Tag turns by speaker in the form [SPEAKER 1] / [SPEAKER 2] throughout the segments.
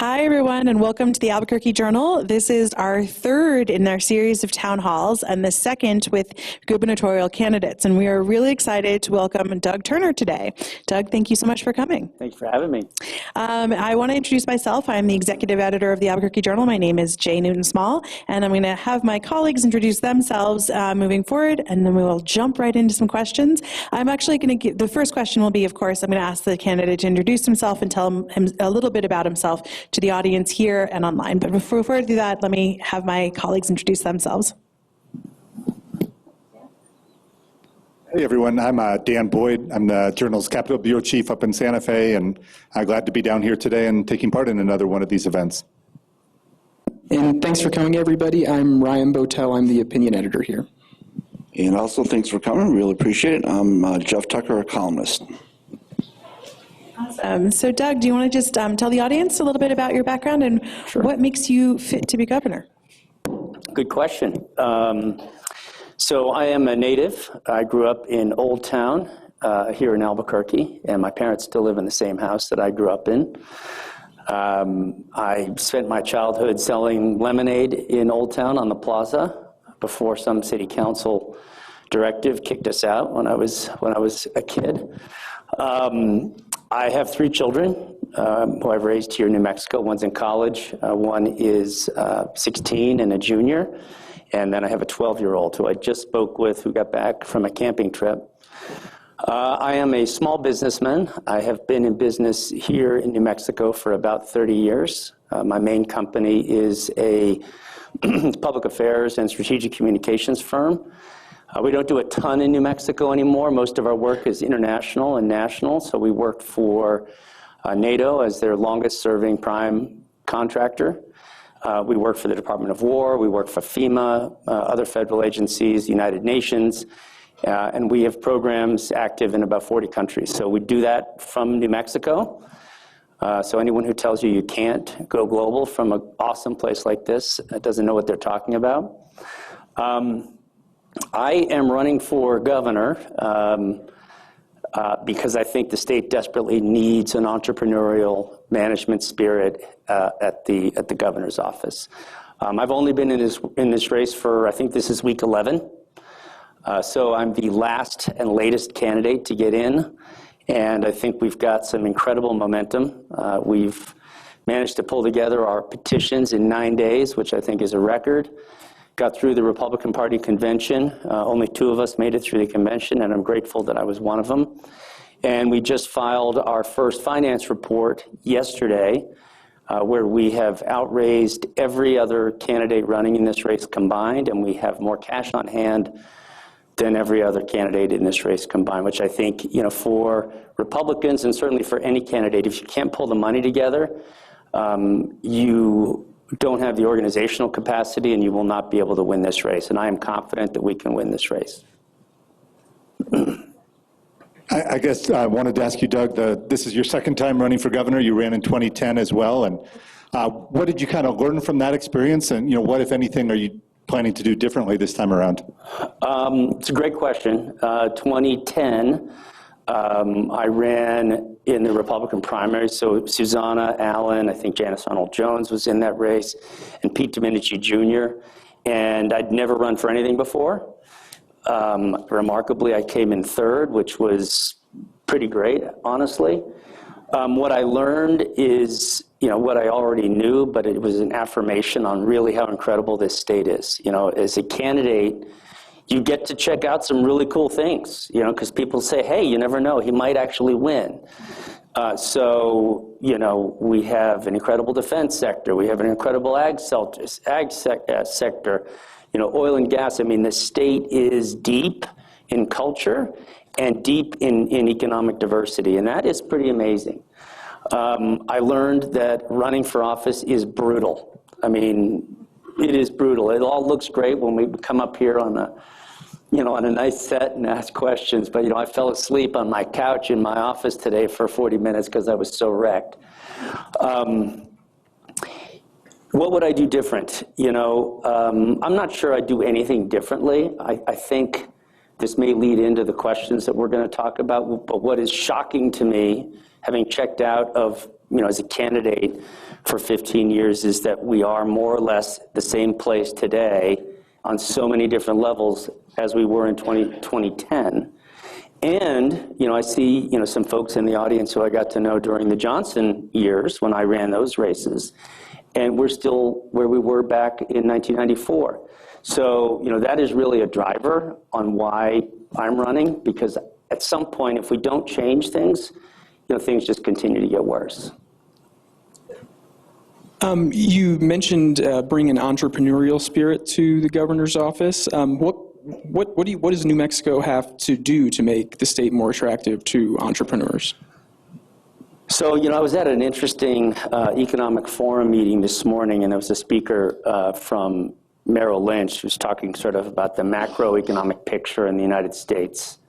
[SPEAKER 1] Hi, everyone, and welcome to the Albuquerque Journal. This is our third in our series of town halls and the second with gubernatorial candidates. And we are really excited to welcome Doug Turner today. Doug, thank you so much for coming.
[SPEAKER 2] Thanks for having me.
[SPEAKER 1] I want to introduce myself. I'm the executive editor of the Albuquerque Journal. My name is Jay Newton-Small, and I'm going to have my colleagues introduce themselves moving forward, and then we will jump right into some questions. I'm actually going to give, the first question will be, of course, I'm going to ask the candidate to introduce himself and tell him a little bit about himself to the audience here and online. But before I do that, let me have my colleagues introduce themselves.
[SPEAKER 3] Hey everyone, I'm Dan Boyd. I'm the Journal's Capitol Bureau Chief up in Santa Fe, and I'm glad to be down here today and taking part in another one of these events.
[SPEAKER 4] And thanks for coming, everybody. I'm Ryan Botel. I'm the opinion editor here.
[SPEAKER 5] And also, thanks for coming. Really appreciate it. I'm Jeff Tucker, a columnist.
[SPEAKER 1] Awesome. So Doug, do you want to just tell the audience a little bit about your background and what makes you fit to be governor?
[SPEAKER 2] Good question. So I am a native. I grew up in Old Town here in Albuquerque, and my parents still live in the same house that I grew up in. I spent my childhood selling lemonade in Old Town on the plaza before some city council directive kicked us out when I was a kid. I have 3 children who I've raised here in New Mexico. One's in college, one is 16 and a junior, and then I have a 12-year-old who I just spoke with who got back from a camping trip. I am a small businessman. I have been in business here in New Mexico for about 30 years. My main company is a public affairs and strategic communications firm. We don't do a ton in New Mexico anymore. Most of our work is international and national. So we work for NATO as their longest serving prime contractor. We work for the Department of War. We work for FEMA, other federal agencies, United Nations. And we have programs active in about 40 countries. So we do that from New Mexico. So anyone who tells you can't go global from an awesome place like this doesn't know what they're talking about. I am running for governor because I think the state desperately needs an entrepreneurial management spirit at the governor's office. I've only been in this race for, I think this is week 11. So I'm the last and latest candidate to get in, and I think we've got some incredible momentum. We've managed to pull together our petitions in 9 days, which I think is a record. Got through the Republican Party convention. Only 2 of us made it through the convention, and I'm grateful that I was one of them. And we just filed our first finance report yesterday, where we have outraised every other candidate running in this race combined, and we have more cash on hand than every other candidate in this race combined, which I think, for Republicans and certainly for any candidate, if you can't pull the money together, you don't have the organizational capacity and you will not be able to win this race. And I am confident that we can win this race.
[SPEAKER 3] I guess I wanted to ask you, Doug, this is your second time running for governor. You ran in 2010 as well. And what did you kind of learn from that experience? And what, if anything, are you planning to do differently this time around?
[SPEAKER 2] It's a great question. 2010, I ran in the Republican primary, so Susanna Allen, I think Janice Arnold-Jones was in that race, and Pete Domenici Jr., and I'd never run for anything before. Remarkably, I came in 3rd, which was pretty great, honestly. What I learned is, what I already knew, but it was an affirmation on really how incredible this state is. As a candidate, you get to check out some really cool things, because people say, hey, you never know, he might actually win. So, we have an incredible defense sector. We have an incredible ag sector, oil and gas. I mean, the state is deep in culture and deep in economic diversity, and that is pretty amazing. I learned that running for office is brutal. I mean, it is brutal. It all looks great when we come up here on a nice set and ask questions. But, I fell asleep on my couch in my office today for 40 minutes because I was so wrecked. What would I do different? I'm not sure I'd do anything differently. I think this may lead into the questions that we're going to talk about. But what is shocking to me, having checked out of as a candidate for 15 years is that we are more or less the same place today on so many different levels as we were in 2010. And, I see, some folks in the audience who I got to know during the Johnson years when I ran those races, and we're still where we were back in 1994. So, that is really a driver on why I'm running, because at some point, if we don't change things, things just continue to get worse.
[SPEAKER 4] You mentioned bringing an entrepreneurial spirit to the governor's office. What does New Mexico have to do to make the state more attractive to entrepreneurs?
[SPEAKER 2] So, I was at an interesting economic forum meeting this morning, and there was a speaker from Merrill Lynch who's talking sort of about the macroeconomic picture in the United States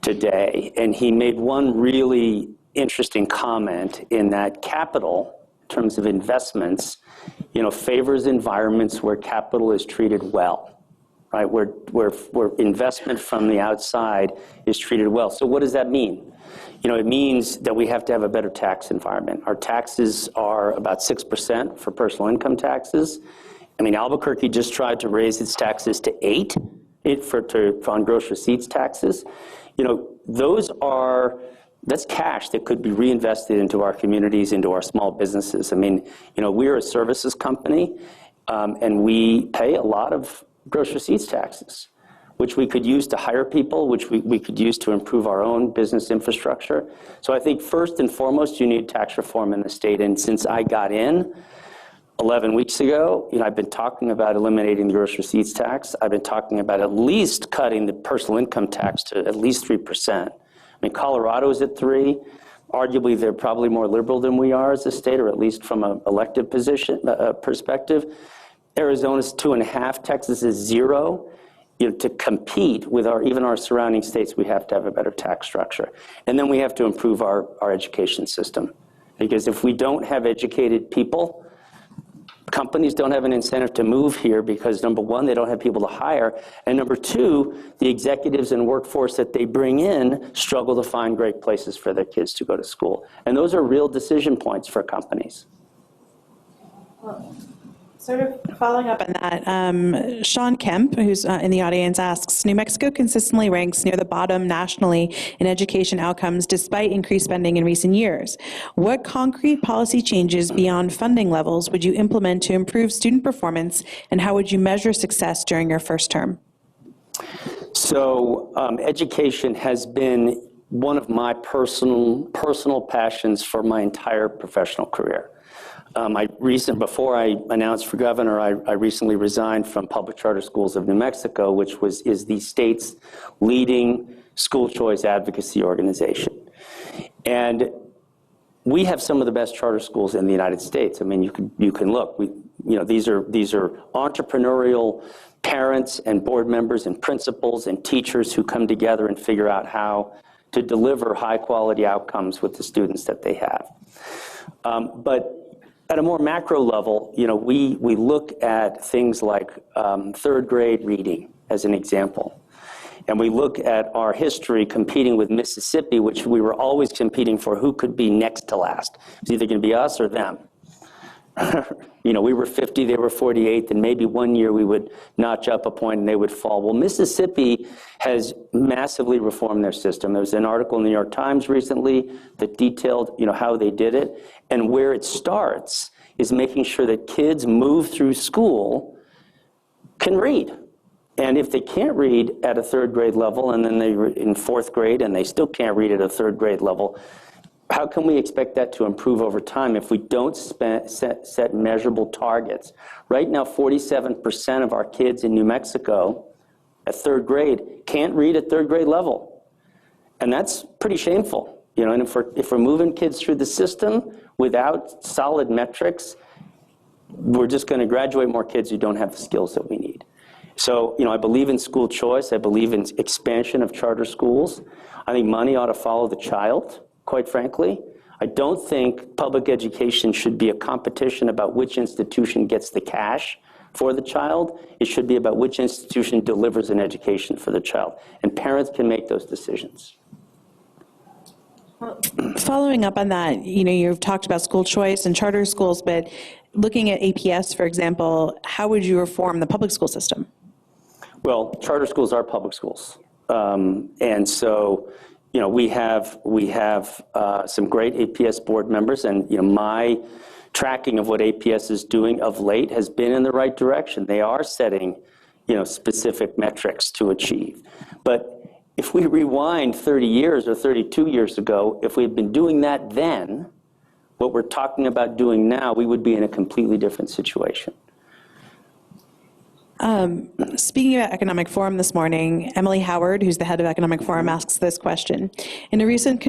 [SPEAKER 2] today. And he made one really interesting comment in that capital, in terms of investments, favors environments where capital is treated well, right? Where investment from the outside is treated well. So what does that mean? It means that we have to have a better tax environment. Our taxes are about 6% for personal income taxes. Albuquerque just tried to raise its taxes to 8% on gross receipts taxes. That's cash that could be reinvested into our communities, into our small businesses. We're a services company, and we pay a lot of gross receipts taxes, which we could use to hire people, which we could use to improve our own business infrastructure. So I think first and foremost, you need tax reform in the state. And since I got in 11 weeks ago, I've been talking about eliminating the gross receipts tax. I've been talking about at least cutting the personal income tax to at least 3%. Colorado is at 3%. Arguably, they're probably more liberal than we are as a state, or at least from an elective position perspective. Arizona's 2.5%. Texas is 0%. To compete with even our surrounding states, we have to have a better tax structure. And then we have to improve our education system. Because if we don't have educated people, companies don't have an incentive to move here because, number one, they don't have people to hire, and number two, the executives and workforce that they bring in struggle to find great places for their kids to go to school. And those are real decision points for companies.
[SPEAKER 1] Well, sort of following up on that, Sean Kemp, who's in the audience, asks, New Mexico consistently ranks near the bottom nationally in education outcomes despite increased spending in recent years. What concrete policy changes beyond funding levels would you implement to improve student performance, and how would you measure success during your first term?
[SPEAKER 2] So education has been one of my personal passions for my entire professional career. Before I announced for governor, I recently resigned from Public Charter Schools of New Mexico, which is the state's leading school choice advocacy organization. And we have some of the best charter schools in the United States. You can look. These are entrepreneurial parents and board members and principals and teachers who come together and figure out how to deliver high-quality outcomes with the students that they have. But at a more macro level, we look at things like third grade reading as an example. And we look at our history competing with Mississippi, which we were always competing for who could be next to last. It's either going to be us or them. We were 50, they were 48th, and maybe one year we would notch up a point and they would fall. Well, Mississippi has massively reformed their system. There was an article in the New York Times recently that detailed, how they did it. And where it starts is making sure that kids move through school can read. And if they can't read at a third grade level, and then they're in fourth grade and they still can't read at a third grade level, how can we expect that to improve over time if we don't set measurable targets? Right now, 47% of our kids in New Mexico at third grade can't read at third grade level. And that's pretty shameful. And if we're moving kids through the system without solid metrics, we're just going to graduate more kids who don't have the skills that we need. So, I believe in school choice. I believe in expansion of charter schools. I think money ought to follow the child, quite frankly. I don't think public education should be a competition about which institution gets the cash for the child. It should be about which institution delivers an education for the child. And parents can make those decisions.
[SPEAKER 1] Following up on that, you've talked about school choice and charter schools, but looking at APS, for example, how would you reform the public school system?
[SPEAKER 2] Well, charter schools are public schools. And so, we have some great APS board members, and, my tracking of what APS is doing of late has been in the right direction. They are setting, specific metrics to achieve. But if we rewind 30 years or 32 years ago, if we had been doing that then, what we're talking about doing now, we would be in a completely different situation.
[SPEAKER 1] Speaking about Economic Forum this morning, Emily Howard, who's the head of Economic Forum, asks this question. In a recent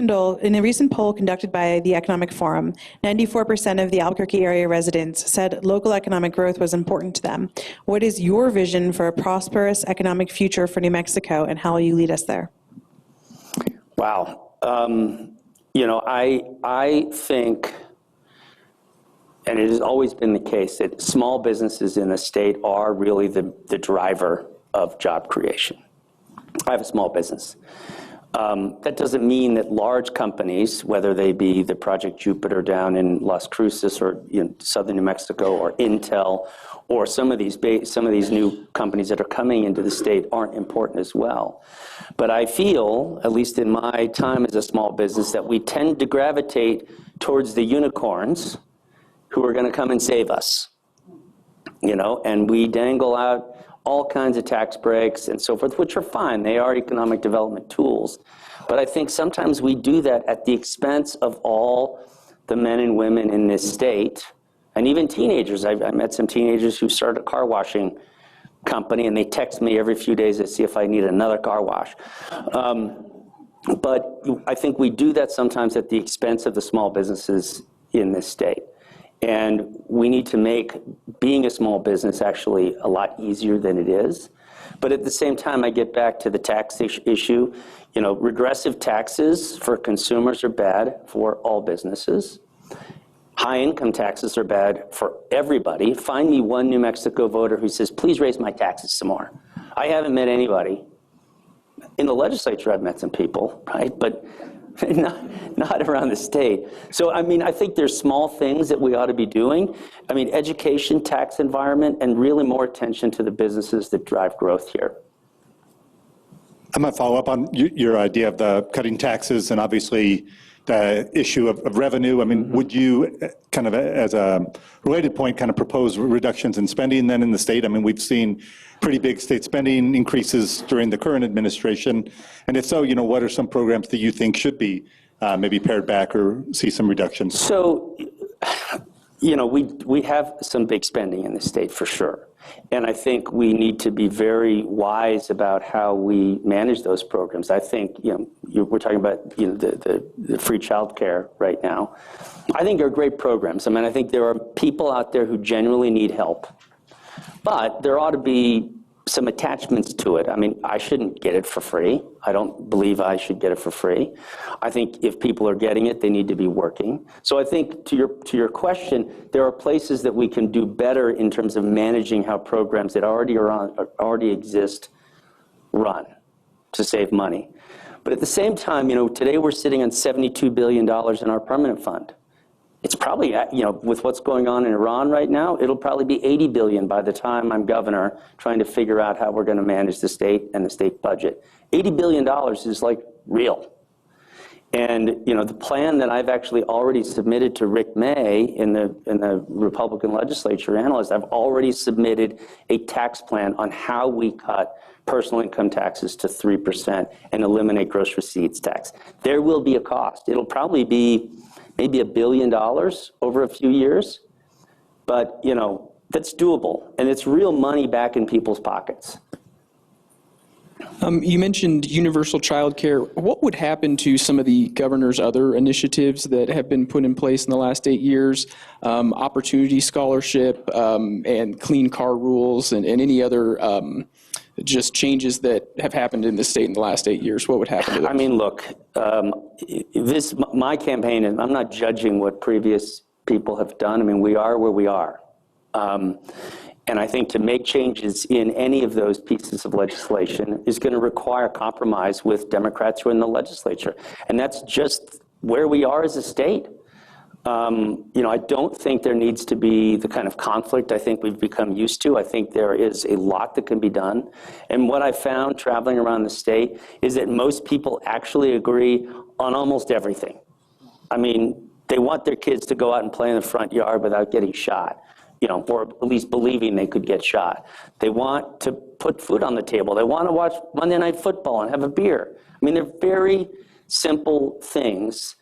[SPEAKER 1] poll conducted by the Economic Forum, 94% of the Albuquerque area residents said local economic growth was important to them. What is your vision for a prosperous economic future for New Mexico, and how will you lead us there?
[SPEAKER 2] Wow. I think, and it has always been the case, that small businesses in the state are really the driver of job creation. I have a small business. That doesn't mean that large companies, whether they be the Project Jupiter down in Las Cruces or southern New Mexico, or Intel, or some of these new companies that are coming into the state, aren't important as well. But I feel, at least in my time as a small business, that we tend to gravitate towards the unicorns who are going to come and save us, and we dangle out all kinds of tax breaks and so forth, which are fine. They are economic development tools. But I think sometimes we do that at the expense of all the men and women in this state, and even teenagers. I met some teenagers who started a car washing company, and they text me every few days to see if I need another car wash. But I think we do that sometimes at the expense of the small businesses in this state. And we need to make being a small business actually a lot easier than it is. But at the same time, I get back to the tax issue. Regressive taxes for consumers are bad for all businesses. High income taxes are bad for everybody. Find me one New Mexico voter who says, please raise my taxes some more. I haven't met anybody. In the legislature, I've met some people, right? But not around the state. So, I think there's small things that we ought to be doing. Education, tax environment, and really more attention to the businesses that drive growth here.
[SPEAKER 3] I'm going to follow up on your idea of the cutting taxes and obviously the issue of revenue. Would you kind of, as a related point, kind of propose reductions in spending then in the state? We've seen pretty big state spending increases during the current administration. And if so, what are some programs that you think should be maybe pared back or see some reductions?
[SPEAKER 2] So, we have some big spending in the state for sure. And I think we need to be very wise about how we manage those programs. I think, we're talking about, the free childcare right now. I think they're great programs. I think there are people out there who genuinely need help. But there ought to be some attachments to it. I shouldn't get it for free. I don't believe I should get it for free. I think if people are getting it, they need to be working. So I think to your question, there are places that we can do better in terms of managing how programs that already exist run to save money. But at the same time, today we're sitting on $72 billion in our permanent fund. It's probably, with what's going on in Iran right now, it'll probably be $80 billion by the time I'm governor, trying to figure out how we're going to manage the state and the state budget. $80 billion is like real. And, the plan that I've actually already submitted to Rick May in the Republican legislature analyst, I've already submitted a tax plan on how we cut personal income taxes to 3% and eliminate gross receipts tax. There will be a cost. It'll probably be maybe $1 billion over a few years, but that's doable, and it's real money back in people's pockets.
[SPEAKER 4] You mentioned universal child care. What would happen to some of the governor's other initiatives that have been put in place in the last 8 years, opportunity scholarship and clean car rules and any other just changes that have happened in the state in the last 8 years? What would happen to those?
[SPEAKER 2] Look, my campaign, and I'm not judging what previous people have done. We are where we are. And I think to make changes in any of those pieces of legislation is going to require compromise with Democrats who are in the legislature. And that's just where we are as a state. I don't think there needs to be the kind of conflict I think we've become used to. I think there is a lot that can be done. And what I found traveling around the state is that most people actually agree on almost everything. I mean, they want their kids to go out and play in the front yard without getting shot, or at least believing they could get shot. They want to put food on the table. They want to watch Monday Night Football and have a beer. I mean, they're very simple things.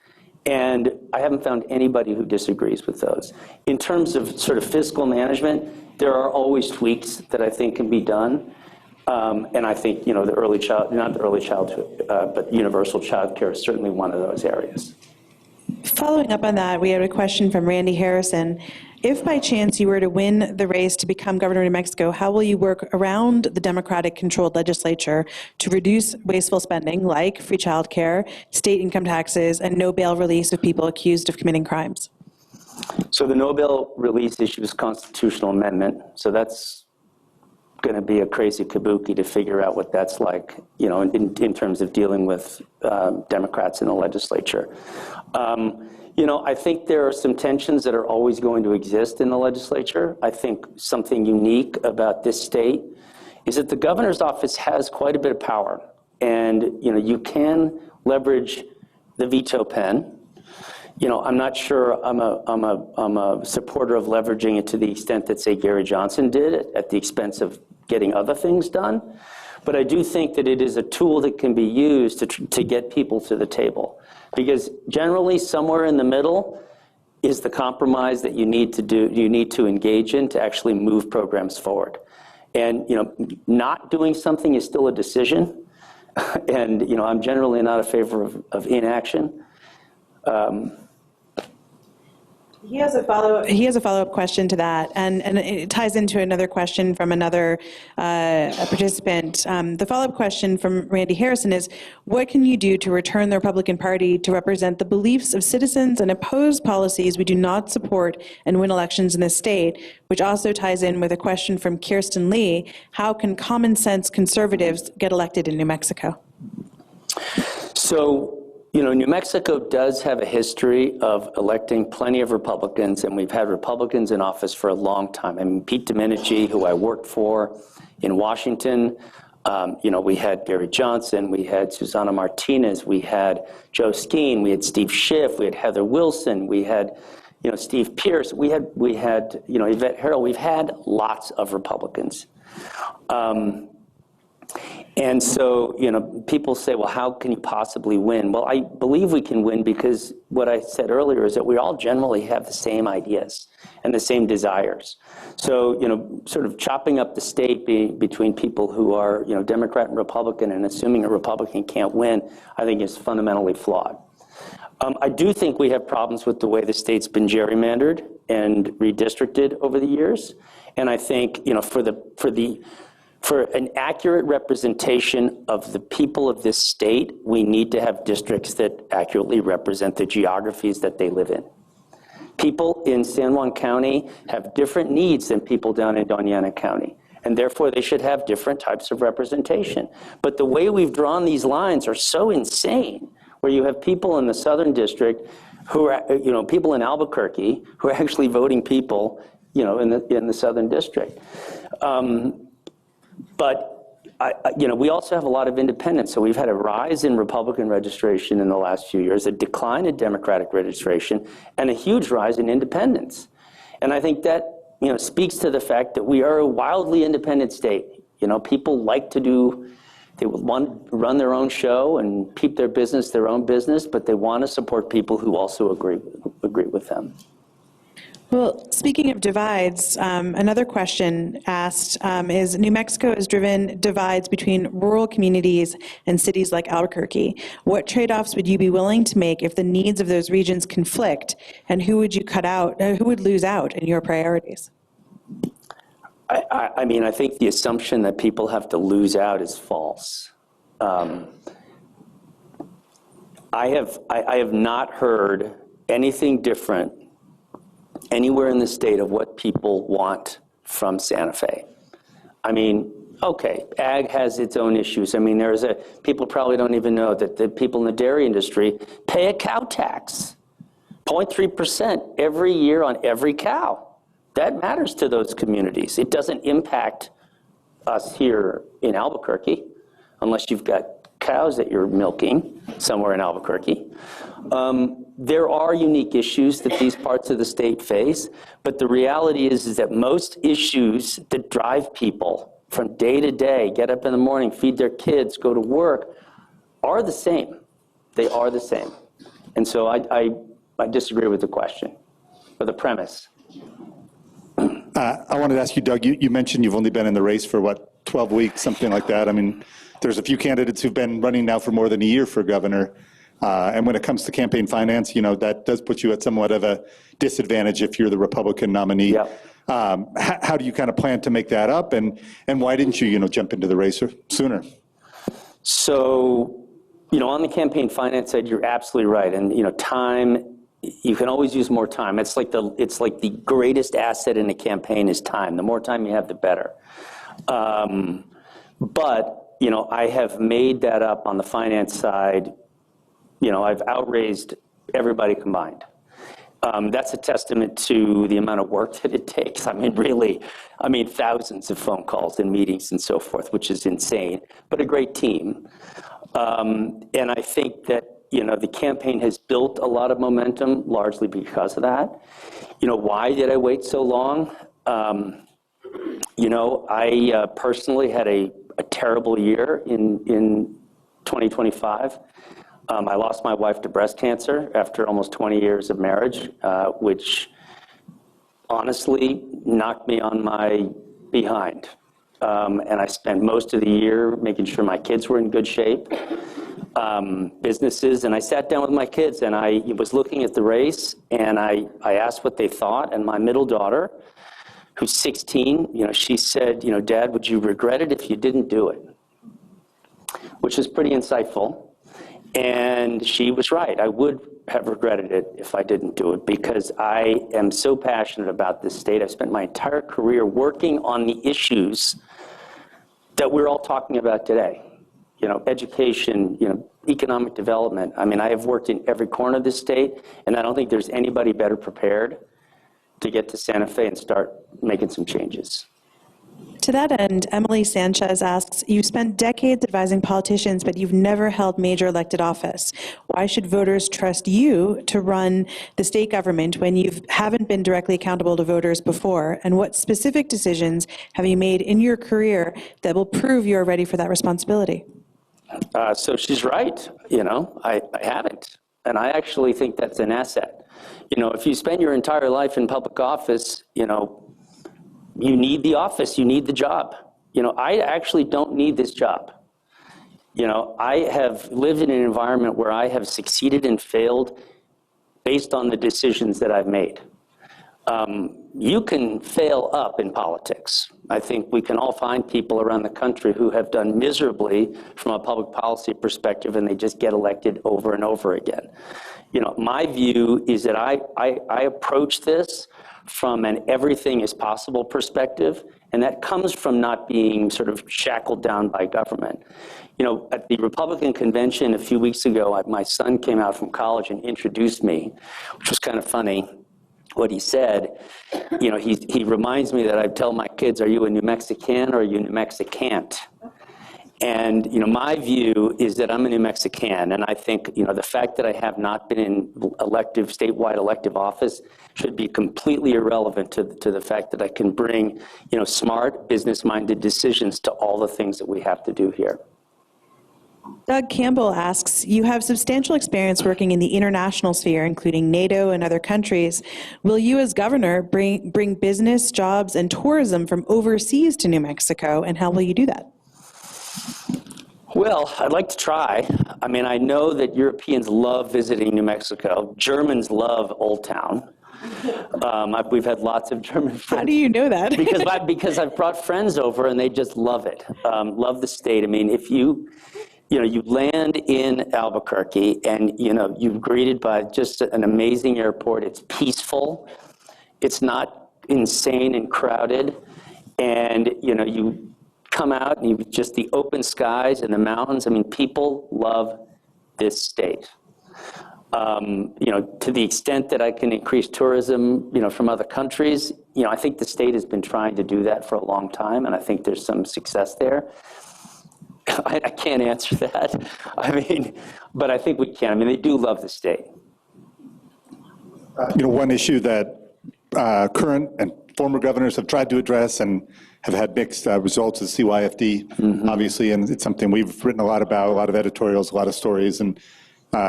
[SPEAKER 2] And I haven't found anybody who disagrees with those. In terms of sort of fiscal management, there are always tweaks that I think can be done. And I think, the early child, not the early childhood, but universal child care is certainly one of those areas.
[SPEAKER 1] Following up on that, we had a question from Randy Harrison. If by chance you were to win the race to become governor of New Mexico, how will you work around the Democratic-controlled legislature to reduce wasteful spending like free childcare, state income taxes, and no bail release of people accused of committing crimes?
[SPEAKER 2] So the no bail release issue is a constitutional amendment. So that's going to be a crazy kabuki to figure out what that's like, in terms of dealing with Democrats in the legislature. I think there are some tensions that are always going to exist in the legislature. I think something unique about this state is that the governor's office has quite a bit of power. And, you can leverage the veto pen. I'm not sure I'm a supporter of leveraging it to the extent that, say, Gary Johnson did at the expense of getting other things done. But I do think that it is a tool that can be used to get people to the table. Because generally, somewhere in the middle is the compromise that you need to engage in to actually move programs forward. And not doing something is still a decision. And I'm generally not a favor of inaction.
[SPEAKER 1] He has a follow-up question to that, and it ties into another question from another participant. The follow-up question from Randy Harrison is, what can you do to return the Republican Party to represent the beliefs of citizens and oppose policies we do not support and win elections in this state? Which also ties in with a question from Kirsten Lee, how can common sense conservatives get elected in New Mexico?
[SPEAKER 2] So, New Mexico does have a history of electing plenty of Republicans, and we've had Republicans in office for a long time. I mean, Pete Domenici, who I worked for in Washington, we had Gary Johnson, we had Susana Martinez, we had Joe Skeen, we had Steve Schiff, we had Heather Wilson, we had, Steve Pierce, we had Yvette Herrell. We've had lots of Republicans. And so, people say, well, how can you possibly win? Well, I believe we can win because what I said earlier is that we all generally have the same ideas and the same desires. So, sort of chopping up the state between people who are, Democrat and Republican and assuming a Republican can't win, I think is fundamentally flawed. I do think we have problems with the way the state's been gerrymandered and redistricted over the years. And I think, for an accurate representation of the people of this state, we need to have districts that accurately represent the geographies that they live in. People in San Juan County have different needs than people down in Doñana County, and therefore they should have different types of representation. But the way we've drawn these lines are so insane, where you have people in the Southern District who are, people in Albuquerque who are actually voting people, in the Southern District. But we also have a lot of independents. So we've had a rise in Republican registration in the last few years, a decline in Democratic registration, and a huge rise in independents. And I think that speaks to the fact that we are a wildly independent state. People like they want to run their own show and keep their business their own business, but they want to support people who also agree with them.
[SPEAKER 1] Well, speaking of divides, another question asked is, New Mexico has driven divides between rural communities and cities like Albuquerque. What trade-offs would you be willing to make if the needs of those regions conflict, and who would you cut out, who would lose out in your priorities?
[SPEAKER 2] I mean, I think the assumption that people have to lose out is false. I have not heard anything different anywhere in the state of what people want from Santa Fe. I mean, Okay, ag has its own issues. I mean, people probably don't even know that the people in the dairy industry pay a cow tax, 0.3% every year on every cow. That matters to those communities. It doesn't impact us here in Albuquerque, unless you've got cows that you're milking somewhere in Albuquerque. There are unique issues that these parts of the state face, but the reality is that most issues that drive people from day to day, get up in the morning, feed their kids, go to work, are the same. They are the same. And so I disagree with the question, or the premise.
[SPEAKER 3] I wanted to ask you, Doug, you mentioned you've only been in the race for, 12 weeks, something like that. I mean, there's a few candidates who've been running now for more than a year for governor. And when it comes to campaign finance, that does put you at somewhat of a disadvantage if you're the Republican nominee.
[SPEAKER 2] Yep.
[SPEAKER 3] How do you kind of plan to make that up? And why didn't you, jump into the race sooner?
[SPEAKER 2] So, on the campaign finance side, you're absolutely right. And, time, you can always use more time. It's like the greatest asset in a campaign is time. The more time you have, the better. But, I have made that up on the finance side. I've outraised everybody combined. That's a testament to the amount of work that it takes. I mean, really, thousands of phone calls and meetings and so forth, which is insane, but a great team. And I think that, the campaign has built a lot of momentum largely because of that. Why did I wait so long? I personally had a terrible year in 2025. I lost my wife to breast cancer after almost 20 years of marriage, which honestly knocked me on my behind. And I spent most of the year making sure my kids were in good shape, businesses, and I sat down with my kids and I was looking at the race and I asked what they thought, and my middle daughter, who's 16, she said, Dad, would you regret it if you didn't do it? Which is pretty insightful. And she was right. I would have regretted it if I didn't do it, because I am so passionate about this state. I've spent my entire career working on the issues that we're all talking about today. Education, economic development. I have worked in every corner of this state, and I don't think there's anybody better prepared to get to Santa Fe and start making some changes.
[SPEAKER 1] To that end, Emily Sanchez asks, you spent decades advising politicians, but you've never held major elected office. Why should voters trust you to run the state government when you haven't been directly accountable to voters before? And what specific decisions have you made in your career that will prove you're ready for that responsibility?
[SPEAKER 2] So she's right. I haven't. And I actually think that's an asset. If you spend your entire life in public office, you need the office, you need the job. I actually don't need this job. I have lived in an environment where I have succeeded and failed based on the decisions that I've made. You can fail up in politics. I think we can all find people around the country who have done miserably from a public policy perspective, and they just get elected over and over again. My view is that I approach this from an everything is possible perspective, and that comes from not being sort of shackled down by government. At the Republican convention a few weeks ago, my son came out from college and introduced me, which was kind of funny. What he said, he reminds me that I tell my kids, are you a New Mexican or are you a New Mexicant? And, my view is that I'm a New Mexican, and I think, the fact that I have not been in statewide elective office should be completely irrelevant to the fact that I can bring, smart, business-minded decisions to all the things that we have to do here.
[SPEAKER 1] Doug Campbell asks, you have substantial experience working in the international sphere, including NATO and other countries. Will you as governor bring business, jobs, and tourism from overseas to New Mexico, and how will you do that?
[SPEAKER 2] Well, I'd like to try. I know that Europeans love visiting New Mexico. Germans love Old Town. We've had lots of German friends.
[SPEAKER 1] How do you know that?
[SPEAKER 2] because I've brought friends over and they just love it. Love the state. If you land in Albuquerque and, you're greeted by just an amazing airport. It's peaceful. It's not insane and crowded. And, you come out and just the open skies and the mountains. I mean, people love this state. To the extent that I can increase tourism, from other countries, I think the state has been trying to do that for a long time, and I think there's some success there. I can't answer that. But I think we can. They do love the state.
[SPEAKER 3] One issue that current and former governors have tried to address and have had mixed results is CYFD, obviously, and it's something we've written a lot about, a lot of editorials, a lot of stories, and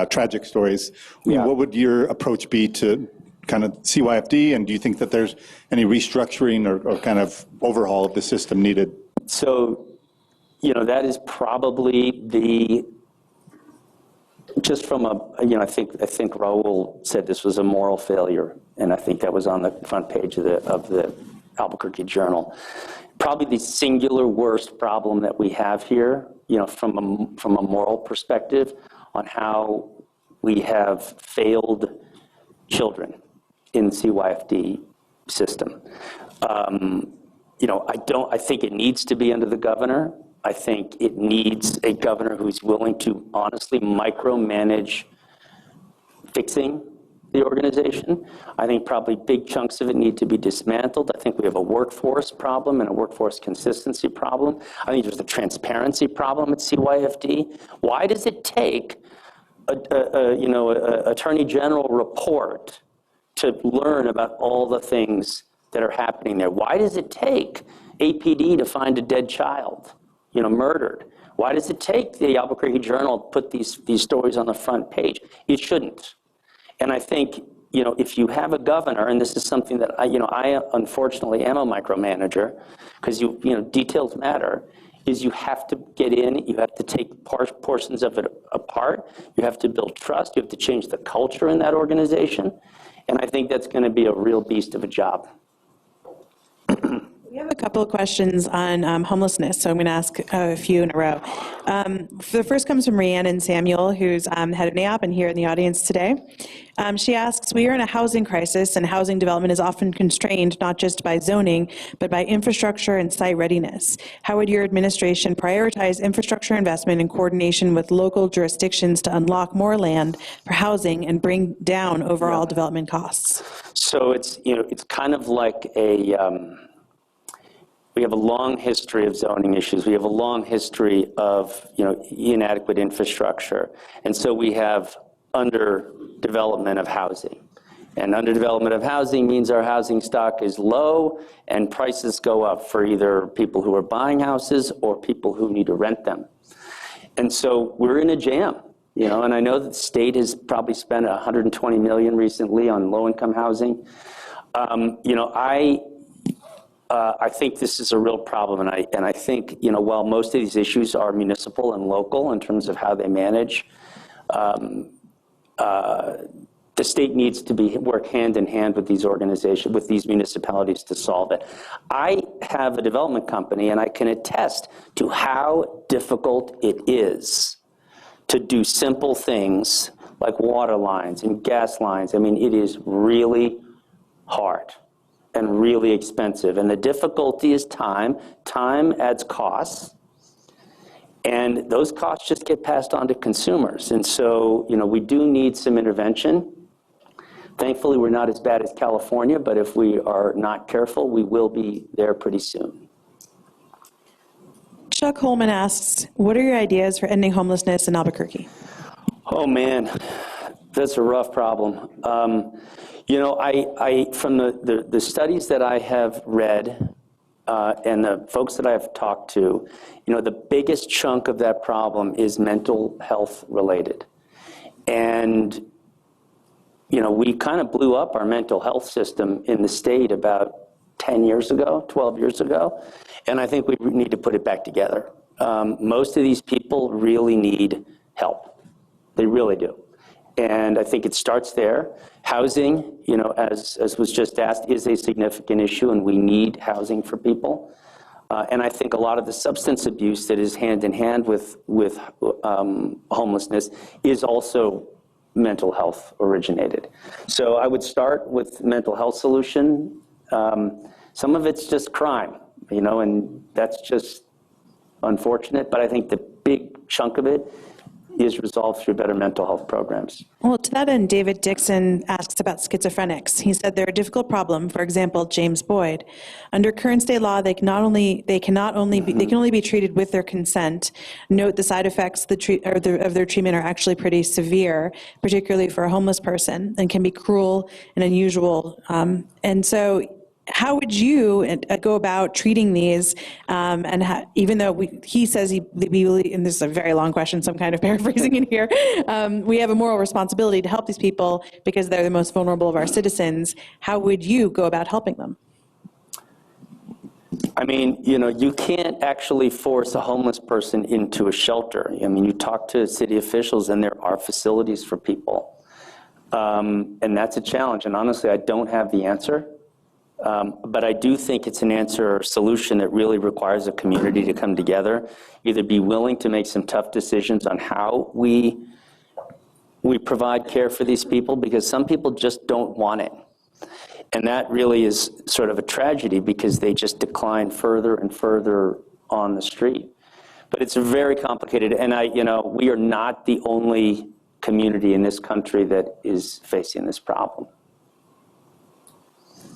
[SPEAKER 3] tragic stories.
[SPEAKER 2] Yeah.
[SPEAKER 3] What would your approach be to kind of CYFD, and do you think that there's any restructuring or kind of overhaul of the system needed?
[SPEAKER 2] So, that is probably just from I think Raul said this was a moral failure, and I think that was on the front page of the Albuquerque Journal. Probably the singular worst problem that we have here, from a moral perspective, on how we have failed children in the CYFD system. I think it needs to be under the governor. I think it needs a governor who's willing to honestly micromanage fixing the organization. I think probably big chunks of it need to be dismantled. I think we have a workforce problem and a workforce consistency problem. I think there's a transparency problem at CYFD. Why does it take Attorney General report to learn about all the things that are happening there? Why does it take APD to find a dead child, murdered? Why does it take the Albuquerque Journal to put these stories on the front page? It shouldn't. And I think, if you have a governor, and this is something that I unfortunately am a micromanager, because details matter, is you have to get in, you have to take portions of it apart, you have to build trust, you have to change the culture in that organization, and I think that's going to be a real beast of a job.
[SPEAKER 1] We have a couple of questions on homelessness, so I'm going to ask a few in a row. The first comes from Rhiannon Samuel, who's head of NAP and here in the audience today. She asks, we are in a housing crisis, and housing development is often constrained not just by zoning, but by infrastructure and site readiness. How would your administration prioritize infrastructure investment in coordination with local jurisdictions to unlock more land for housing and bring down overall development costs? So
[SPEAKER 2] it's kind of like we have a long history of zoning issues. We have a long history of inadequate infrastructure. And so we have underdevelopment of housing. And underdevelopment of housing means our housing stock is low and prices go up for either people who are buying houses or people who need to rent them. And so we're in a jam, and I know that the state has probably spent $120 million recently on low-income housing. I think this is a real problem, and I think, while most of these issues are municipal and local in terms of how they manage, the state needs to work hand in hand with these organizations, with these municipalities to solve it. I have a development company, and I can attest to how difficult it is to do simple things like water lines and gas lines. It is really hard and really expensive. And the difficulty is time. Time adds costs. And those costs just get passed on to consumers. And so, we do need some intervention. Thankfully, we're not as bad as California, but if we are not careful, we will be there pretty soon.
[SPEAKER 1] Chuck Holman asks, what are your ideas for ending homelessness in Albuquerque?
[SPEAKER 2] Oh, man, that's a rough problem. From the studies that I have read and the folks that I've talked to, the biggest chunk of that problem is mental health related. And, we kind of blew up our mental health system in the state about 10 years ago, 12 years ago, and I think we need to put it back together. Most of these people really need help. They really do. And I think it starts there. Housing, as was just asked, is a significant issue, and we need housing for people. And I think a lot of the substance abuse that is hand in hand with homelessness is also mental health originated. So I would start with mental health solution. Some of it's just crime, and that's just unfortunate, but I think the big chunk of it is resolved through better mental health programs.
[SPEAKER 1] Well, to that end, David Dixon asks about schizophrenics. He said they're a difficult problem. For example, James Boyd. Under current state law, they can only be treated with their consent. Note the side effects of their treatment are actually pretty severe, particularly for a homeless person, and can be cruel and unusual. And so, how would you go about treating these? Even though he says and this is a very long question, so I'm kind of paraphrasing in here, we have a moral responsibility to help these people because they're the most vulnerable of our citizens. How would you go about helping them?
[SPEAKER 2] I mean, you can't actually force a homeless person into a shelter. I mean, you talk to city officials and there are facilities for people. And that's a challenge. And honestly, I don't have the answer. But I do think it's an answer or solution that really requires a community to come together, either be willing to make some tough decisions on how we provide care for these people, because some people just don't want it. And that really is sort of a tragedy because they just decline further and further on the street. But it's very complicated. And we are not the only community in this country that is facing this problem.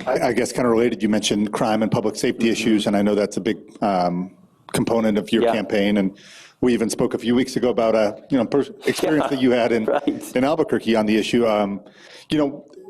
[SPEAKER 3] I guess kind of related, you mentioned crime and public safety issues, and I know that's a big component of your campaign. And we even spoke a few weeks ago about a experience that you had in Albuquerque on the issue.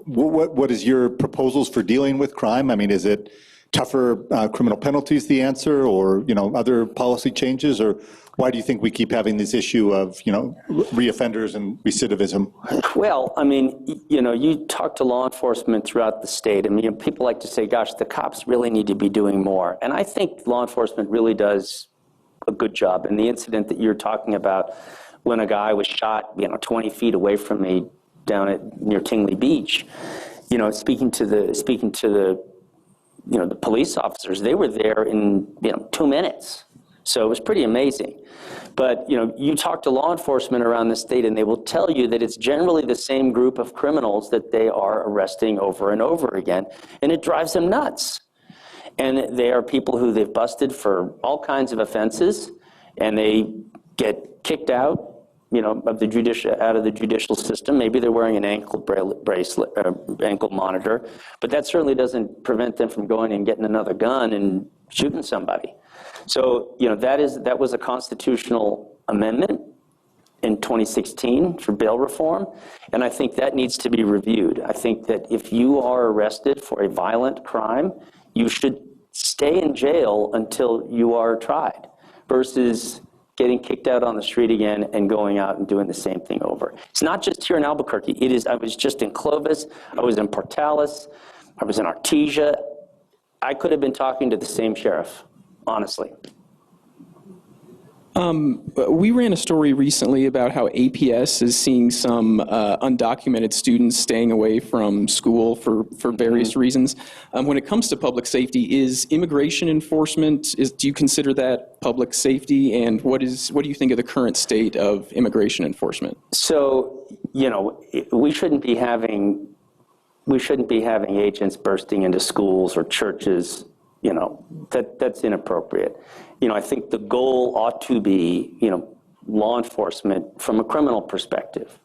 [SPEAKER 3] What is your proposals for dealing with crime? I mean, is it tougher criminal penalties the answer, or other policy changes, or why do you think we keep having this issue of reoffenders and recidivism?
[SPEAKER 2] Well, I mean, you talk to law enforcement throughout the state. I mean, people like to say, "Gosh, the cops really need to be doing more," and I think law enforcement really does a good job. And the incident that you're talking about, when a guy was shot, 20 feet away from me down near Tingley Beach, speaking to the police officers, they were there in 2 minutes. So it was pretty amazing. But, you talk to law enforcement around the state and they will tell you that it's generally the same group of criminals that they are arresting over and over again. And it drives them nuts. And they are people who they've busted for all kinds of offenses, and they get kicked out, of the judicial system. Maybe they're wearing an ankle bracelet, ankle monitor, but that certainly doesn't prevent them from going and getting another gun and shooting somebody. So, that was a constitutional amendment in 2016 for bail reform, and I think that needs to be reviewed. I think that if you are arrested for a violent crime, you should stay in jail until you are tried, versus getting kicked out on the street again and going out and doing the same thing over. It's not just here in Albuquerque. I was just in Clovis, I was in Portales, I was in Artesia. I could have been talking to the same sheriff, honestly.
[SPEAKER 4] We ran a story recently about how APS is seeing some undocumented students staying away from school for various reasons. When it comes to public safety, is immigration enforcement, do you consider that public safety? And what do you think of the current state of immigration enforcement? So,
[SPEAKER 2] we shouldn't be having agents bursting into schools or churches. That's inappropriate. I think the goal ought to be, law enforcement from a criminal perspective,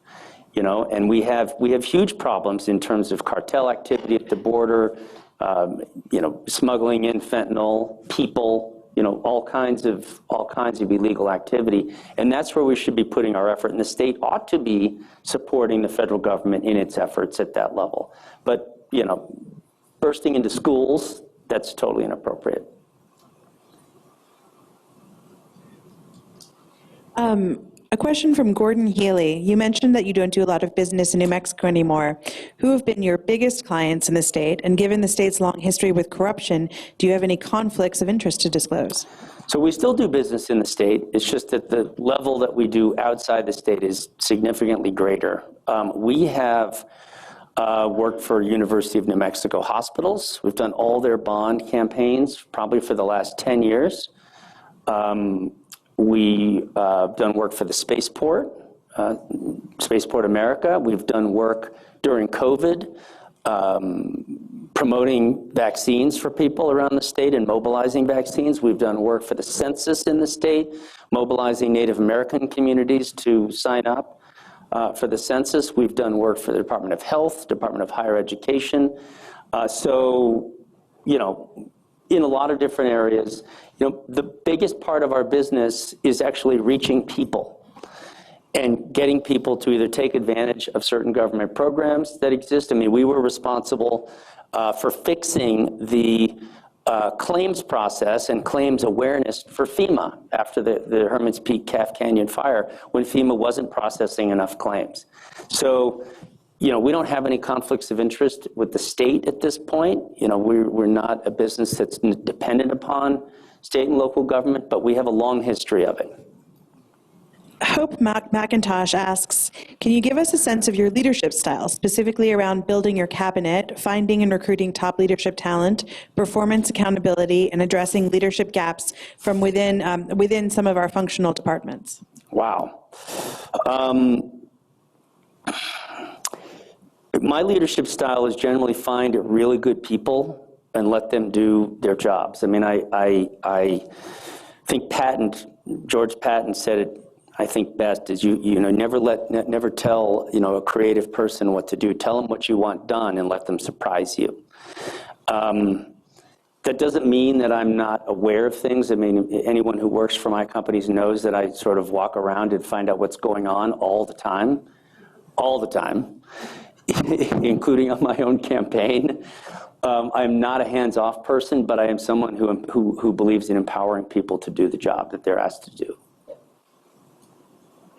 [SPEAKER 2] and we have huge problems in terms of cartel activity at the border, smuggling in fentanyl, people, all kinds of illegal activity, and that's where we should be putting our effort. And the state ought to be supporting the federal government in its efforts at that level. But bursting into schools, that's totally inappropriate.
[SPEAKER 1] A question from Gordon Healy. You mentioned that you don't do a lot of business in New Mexico anymore. Who have been your biggest clients in the state? And given the state's long history with corruption, do you have any conflicts of interest to disclose?
[SPEAKER 2] So we still do business in the state. It's just that the level that we do outside the state is significantly greater. We have worked for University of New Mexico hospitals. We've done all their bond campaigns probably for the last 10 years. We've done work for the Spaceport, Spaceport America. We've done work during COVID promoting vaccines for people around the state and mobilizing vaccines. We've done work for the census in the state, mobilizing Native American communities to sign up for the census. We've done work for the Department of Health, Department of Higher Education. So, you know, in a lot of different areas, you know, the biggest part of our business is actually reaching people and getting people to either take advantage of certain government programs that exist. I mean, we were responsible for fixing the claims process and claims awareness for FEMA after the Herman's Peak Calf Canyon fire, when FEMA wasn't processing enough claims. So, you know, we don't have any conflicts of interest with the state at this point. You know, we're not a business that's dependent upon state and local government, but we have a long history of it.
[SPEAKER 1] Hope McIntosh asks, can you give us a sense of your leadership style, specifically around building your cabinet, finding and recruiting top leadership talent, performance accountability, and addressing leadership gaps from within some of our functional departments?
[SPEAKER 2] Wow. My leadership style is generally find really good people and let them do their jobs. I mean, I think George Patton said it, I think best is you know, never tell, you know, a creative person what to do. Tell them what you want done and let them surprise you. That doesn't mean that I'm not aware of things. I mean, anyone who works for my companies knows that I sort of walk around and find out what's going on all the time, including on my own campaign. I'm not a hands-off person, but I am someone who believes in empowering people to do the job that they're asked to do.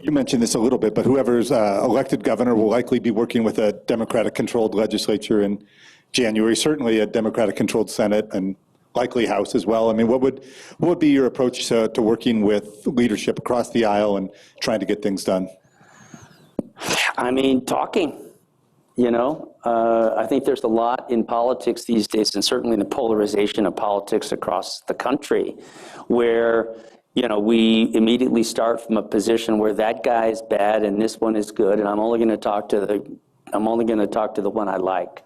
[SPEAKER 3] You mentioned this a little bit, but whoever's elected governor will likely be working with a Democratic-controlled legislature in January, certainly a Democratic-controlled Senate and likely House as well. I mean, what would be your approach to working with leadership across the aisle and trying to get things done?
[SPEAKER 2] I mean, talking, you know. I think there's a lot in politics these days, and certainly in the polarization of politics across the country, where, you know, we immediately start from a position where that guy is bad and this one is good, and I'm only going to talk to the one I like,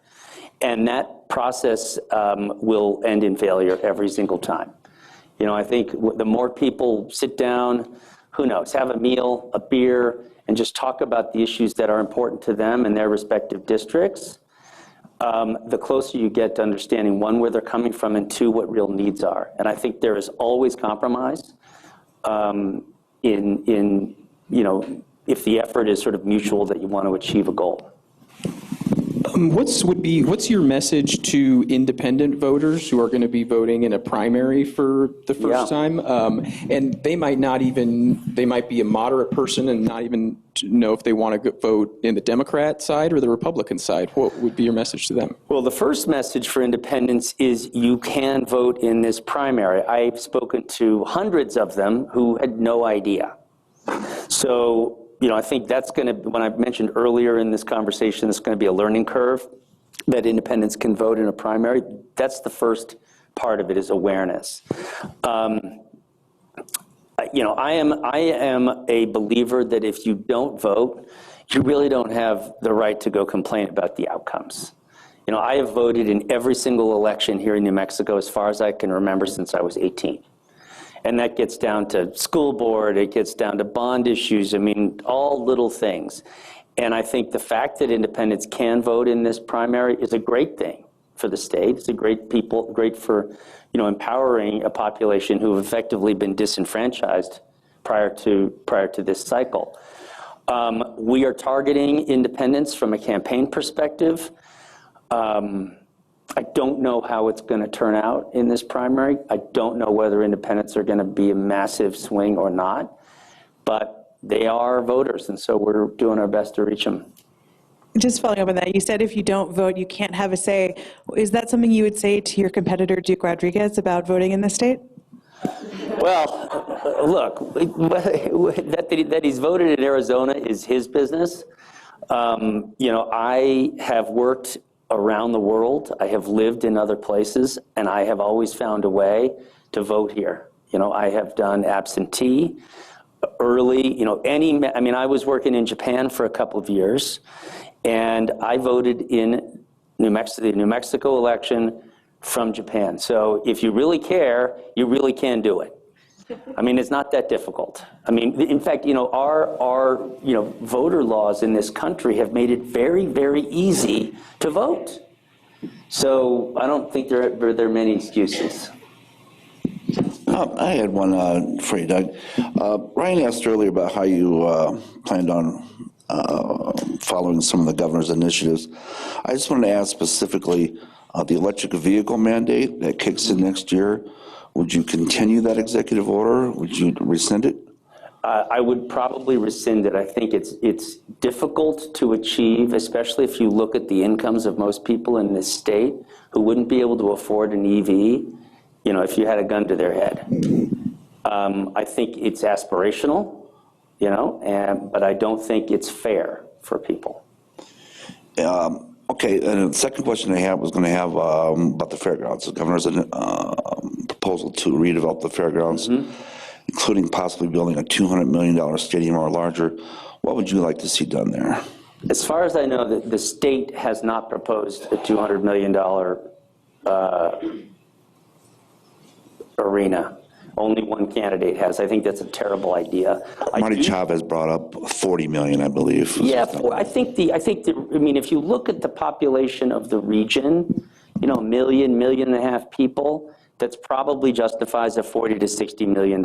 [SPEAKER 2] and that process will end in failure every single time. You know, I think the more people sit down, who knows, have a meal, a beer, and just talk about the issues that are important to them in their respective districts, the closer you get to understanding, one, where they're coming from, and two, what real needs are. And I think there is always compromise in you know, if the effort is sort of mutual that you want to achieve a goal.
[SPEAKER 4] What's your message to independent voters who are going to be voting in a primary for the first time? And they might be a moderate person and not even know if they want to vote in the Democrat side or the Republican side. What would be your message to them? Well,
[SPEAKER 2] the first message for independents is you can vote in this primary. I've spoken to hundreds of them who had no idea. So, you know, I think that's going to, when I mentioned earlier in this conversation, it's going to be a learning curve that independents can vote in a primary. That's the first part of it, is awareness. You know, I am a believer that if you don't vote, you really don't have the right to go complain about the outcomes. You know, I have voted in every single election here in New Mexico as far as I can remember since I was 18. And that gets down to school board, it gets down to bond issues, I mean, all little things. And I think the fact that independents can vote in this primary is a great thing for the state. It's a great for, you know, empowering a population who have effectively been disenfranchised prior to this cycle. We are targeting independents from a campaign perspective. I don't know how it's going to turn out in this primary. I don't know whether independents are going to be a massive swing or not, but they are voters, and so we're doing our best to reach them.
[SPEAKER 1] Just following up on that, you said if you don't vote, you can't have a say. Is that something you would say to your competitor, Duke Rodriguez, about voting in the state?
[SPEAKER 2] Well, look, that he's voted in Arizona is his business. You know, I have worked around the world. I have lived in other places, and I have always found a way to vote here. You know, I have done absentee, early, you know, I mean, I was working in Japan for a couple of years, and I voted in the New Mexico election from Japan. So if you really care, you really can do it. I mean, it's not that difficult. I mean, in fact, our voter laws in this country have made it very, very easy to vote. So I don't think there are many excuses.
[SPEAKER 5] I had one for you, Doug. Ryan asked earlier about how you planned on following some of the governor's initiatives. I just wanted to ask specifically the electric vehicle mandate that kicks in next year. Would you continue that executive order? Would you rescind it?
[SPEAKER 2] I would probably rescind it. I think it's difficult to achieve, especially if you look at the incomes of most people in this state who wouldn't be able to afford an EV, if you had a gun to their head. I think it's aspirational, but I don't think it's fair for people.
[SPEAKER 5] Okay, and the second question I have was going to have about the fairgrounds. The governor's proposal to redevelop the fairgrounds, including possibly building a $200 million stadium or larger. What would you like to see done there?
[SPEAKER 2] As far as I know, the state has not proposed a $200 million arena. Only one candidate has. I think that's a terrible idea.
[SPEAKER 5] Marty Chavez brought up 40 million, I believe.
[SPEAKER 2] Yeah, I think if you look at the population of the region, a million and a half people, that's probably justifies a $40 to $60 million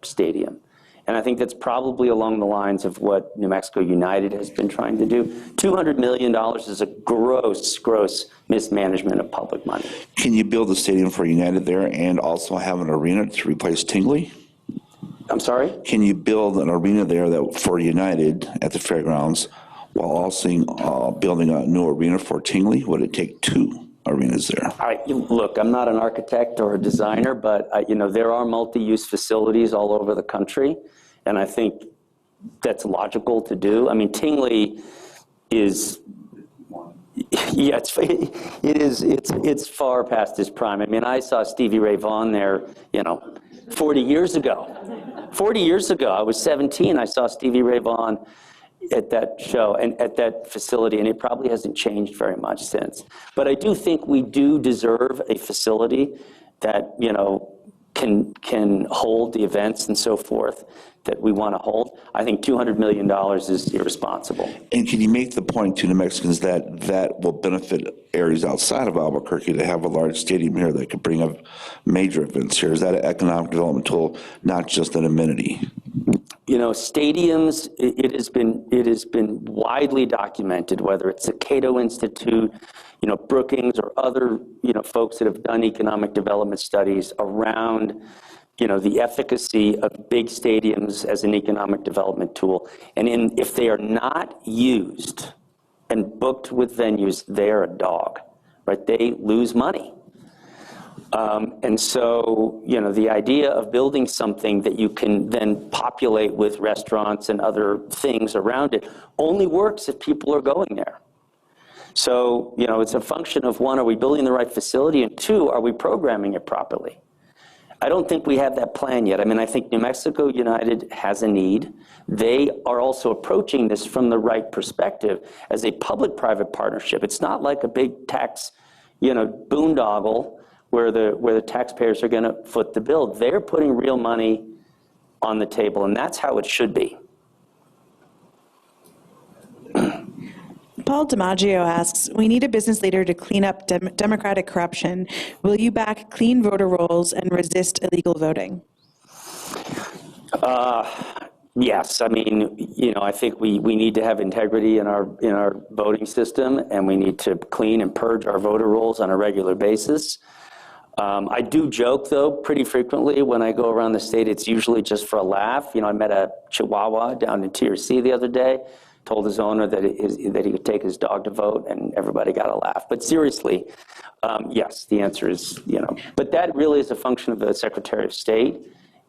[SPEAKER 2] stadium. And I think that's probably along the lines of what New Mexico United has been trying to do. $200 million is a gross mismanagement of public money.
[SPEAKER 5] Can you build a stadium for United there and also have an arena to replace Tingley?
[SPEAKER 2] I'm sorry?
[SPEAKER 5] Can you build an arena there for United at the fairgrounds while also building a new arena for Tingley? Would it take two arenas there?
[SPEAKER 2] Look, I'm not an architect or a designer, but there are multi-use facilities all over the country, and I think that's logical to do. I mean, Tingley is, it's far past its prime. I mean, I saw Stevie Ray Vaughan there, 40 years ago. 40 years ago, I was 17. I saw Stevie Ray Vaughan at that show and at that facility, and it probably hasn't changed very much since. But I do think we do deserve a facility that can hold the events and so forth that we want to hold. I think $200 million is irresponsible.
[SPEAKER 5] And can you make the point to New Mexicans that will benefit areas outside of Albuquerque to have a large stadium here that could bring up major events here? Is that an economic development tool, not just an amenity?
[SPEAKER 2] Stadiums, it has been widely documented, whether it's the Cato Institute, Brookings, or other, folks that have done economic development studies around, the efficacy of big stadiums as an economic development tool. And if they are not used and booked with venues, they are a dog, right? They lose money. And so, the idea of building something that you can then populate with restaurants and other things around it only works if people are going there. So, it's a function of, one, are we building the right facility? And two, are we programming it properly? I don't think we have that plan yet. I mean, I think New Mexico United has a need. They are also approaching this from the right perspective as a public-private partnership. It's not like a big tax, boondoggle where the taxpayers are going to foot the bill. They're putting real money on the table, and that's how it should be.
[SPEAKER 1] Paul DiMaggio asks, we need a business leader to clean up democratic corruption. Will you back clean voter rolls and resist illegal voting?
[SPEAKER 2] Yes. I mean, I think we need to have integrity in our voting system, and we need to clean and purge our voter rolls on a regular basis. I do joke, though, pretty frequently when I go around the state. It's usually just for a laugh. I met a Chihuahua down in TRC the other day, told his owner that he would take his dog to vote, and everybody got a laugh. But seriously, yes, the answer is, But that really is a function of the Secretary of State,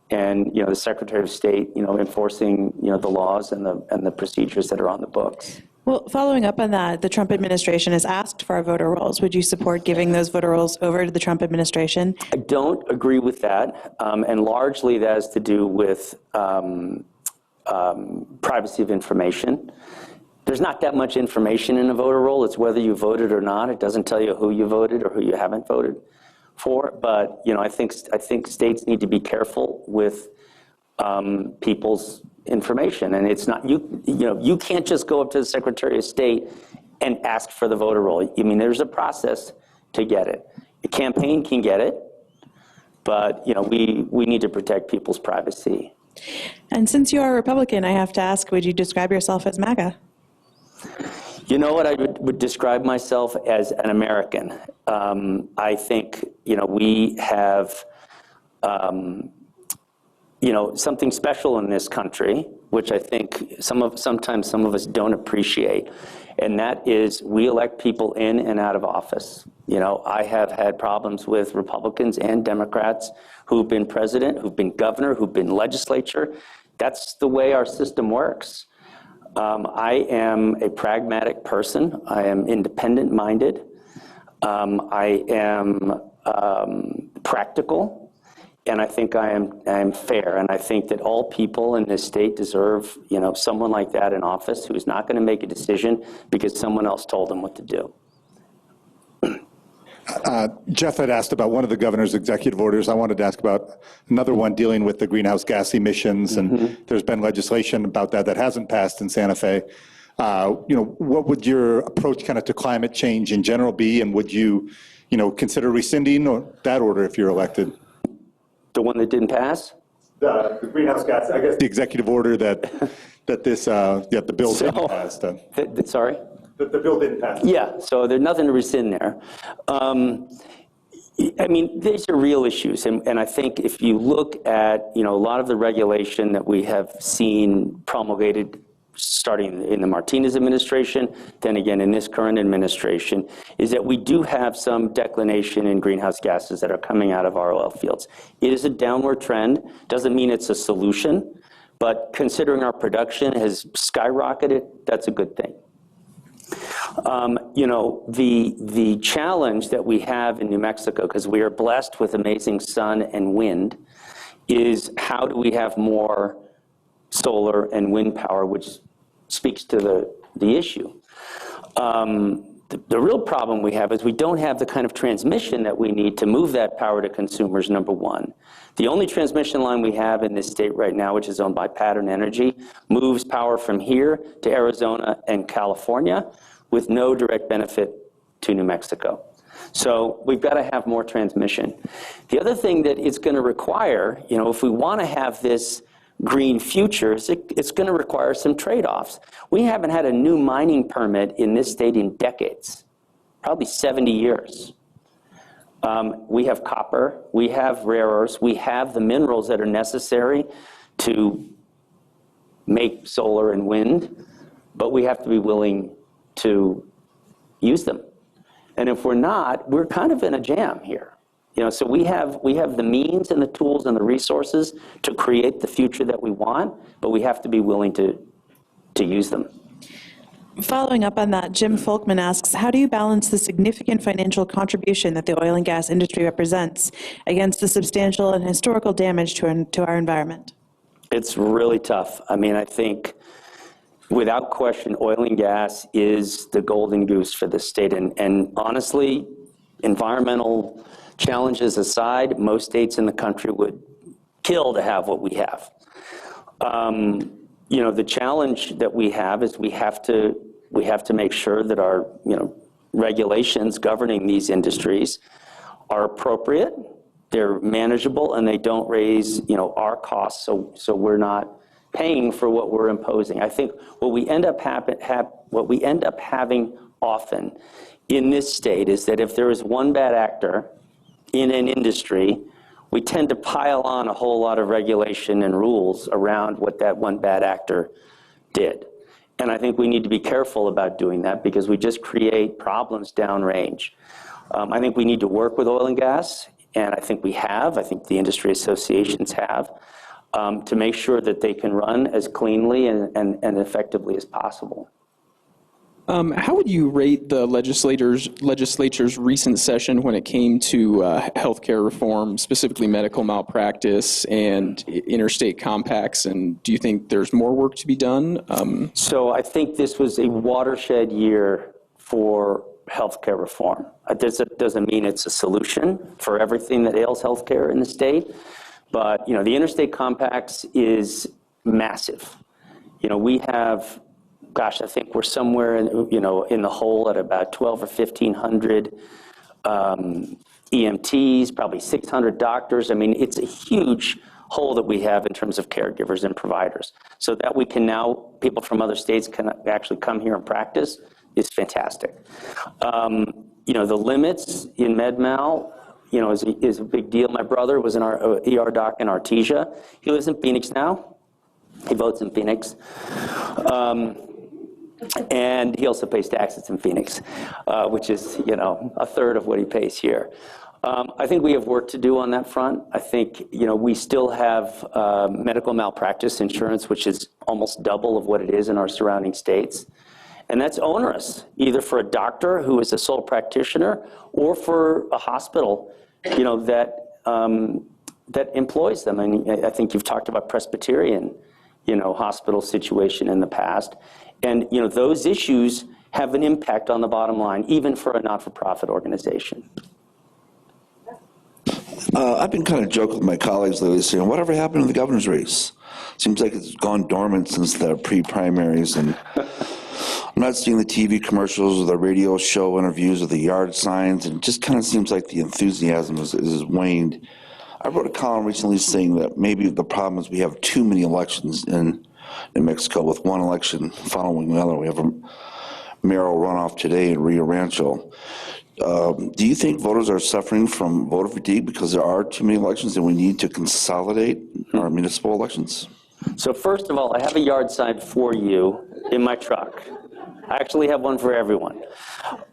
[SPEAKER 2] and, the Secretary of State, enforcing, the laws and the procedures that are on the books.
[SPEAKER 1] Well, following up on that, the Trump administration has asked for our voter rolls. Would you support giving those voter rolls over to the Trump administration?
[SPEAKER 2] I don't agree with that, and largely that has to do with privacy of information. there's not that much information in a voter roll. It's whether you voted or not. It doesn't tell you who you voted or who you haven't voted for. But I think states need to be careful with people's information, and it's not you can't just go up to the Secretary of State and ask for the voter roll. I mean, there's a process to get it. A campaign can get it, but we need to protect people's privacy.
[SPEAKER 1] And since you are a Republican, I have to ask, would you describe yourself as MAGA?
[SPEAKER 2] You know what? I would describe myself as an American. I think we have something special in this country, which I think sometimes some of us don't appreciate, and that is we elect people in and out of office. I have had problems with Republicans and Democrats who've been president, who've been governor, who've been legislature. That's the way our system works. I am a pragmatic person. I am independent-minded. I am practical, and I think I am fair. And I think that all people in this state deserve, someone like that in office who's not going to make a decision because someone else told them what to do.
[SPEAKER 3] Jeff had asked about one of the governor's executive orders. I wanted to ask about another one dealing with the greenhouse gas emissions, and there's been legislation about that hasn't passed in Santa Fe. What would your approach kind of to climate change in general be, and would you, consider rescinding that order if you're elected?
[SPEAKER 2] The one that didn't pass?
[SPEAKER 3] The greenhouse gas, I guess the executive order that the bill didn't pass.
[SPEAKER 2] Sorry?
[SPEAKER 3] The bill didn't pass.
[SPEAKER 2] Yeah, so there's nothing to rescind there. I mean, these are real issues, and I think if you look at, a lot of the regulation that we have seen promulgated starting in the Martinez administration, then again in this current administration, is that we do have some declination in greenhouse gases that are coming out of our oil fields. It is a downward trend. Doesn't mean it's a solution, but considering our production has skyrocketed, that's a good thing. The challenge that we have in New Mexico, because we are blessed with amazing sun and wind, is how do we have more solar and wind power, which speaks to the issue. The real problem we have is we don't have the kind of transmission that we need to move that power to consumers, number one. The only transmission line we have in this state right now, which is owned by Pattern Energy, moves power from here to Arizona and California with no direct benefit to New Mexico. So we've got to have more transmission. The other thing that it's going to require, if we want to have this green future, it's going to require some trade-offs. We haven't had a new mining permit in this state in decades, probably 70 years. We have copper, we have rare earths, we have the minerals that are necessary to make solar and wind, but we have to be willing to use them. And if we're not, we're kind of in a jam here. So we have the means and the tools and the resources to create the future that we want, but we have to be willing to use them.
[SPEAKER 1] Following up on that, Jim Folkman asks, how do you balance the significant financial contribution that the oil and gas industry represents against the substantial and historical damage to our environment?
[SPEAKER 2] It's really tough. I mean, I think without question, oil and gas is the golden goose for the state. And honestly, environmental challenges aside, most states in the country would kill to have what we have. The challenge that we have is we have to make sure that our regulations governing these industries are appropriate, they're manageable, and they don't raise our costs so we're not paying for what we're imposing. I think what we end up having often in this state is that if there is one bad actor in an industry, we tend to pile on a whole lot of regulation and rules around what that one bad actor did. And I think we need to be careful about doing that because we just create problems downrange. I think we need to work with oil and gas, and I think we have. I think the industry associations have, to make sure that they can run as cleanly and effectively as possible.
[SPEAKER 4] How would you rate the legislature's recent session when it came to healthcare reform, specifically medical malpractice and interstate compacts? And do you think there's more work to be done?
[SPEAKER 2] So I think this was a watershed year for healthcare reform. This doesn't mean it's a solution for everything that ails healthcare in the state, but the interstate compacts is massive. We have, gosh, I think we're somewhere in the hole at about 12 or 1,500 EMTs, probably 600 doctors. I mean, it's a huge hole that we have in terms of caregivers and providers. So that we can now, people from other states can actually come here and practice is fantastic. The limits in med-mal, is a big deal. My brother was an ER doc in Artesia. He lives in Phoenix now. He votes in Phoenix. And he also pays taxes in Phoenix, which is, a third of what he pays here. I think we have work to do on that front. I think, we still have medical malpractice insurance, which is almost double of what it is in our surrounding states. And that's onerous, either for a doctor who is a sole practitioner or for a hospital, that employs them. And I think you've talked about Presbyterian, hospital situation in the past. And, those issues have an impact on the bottom line, even for a not-for-profit organization.
[SPEAKER 5] I've been kind of joking with my colleagues lately, saying, whatever happened to the governor's race? Seems like it's gone dormant since the pre-primaries, and I'm not seeing the TV commercials or the radio show interviews or the yard signs, and it just kind of seems like the enthusiasm is waned. I wrote a column recently saying that maybe the problem is we have too many elections in New Mexico, with one election following another. We have a mayoral runoff today in Rio Rancho. Do you think voters are suffering from voter fatigue because there are too many elections and we need to consolidate our municipal elections?
[SPEAKER 2] So first of all, I have a yard sign for you in my truck. I actually have one for everyone.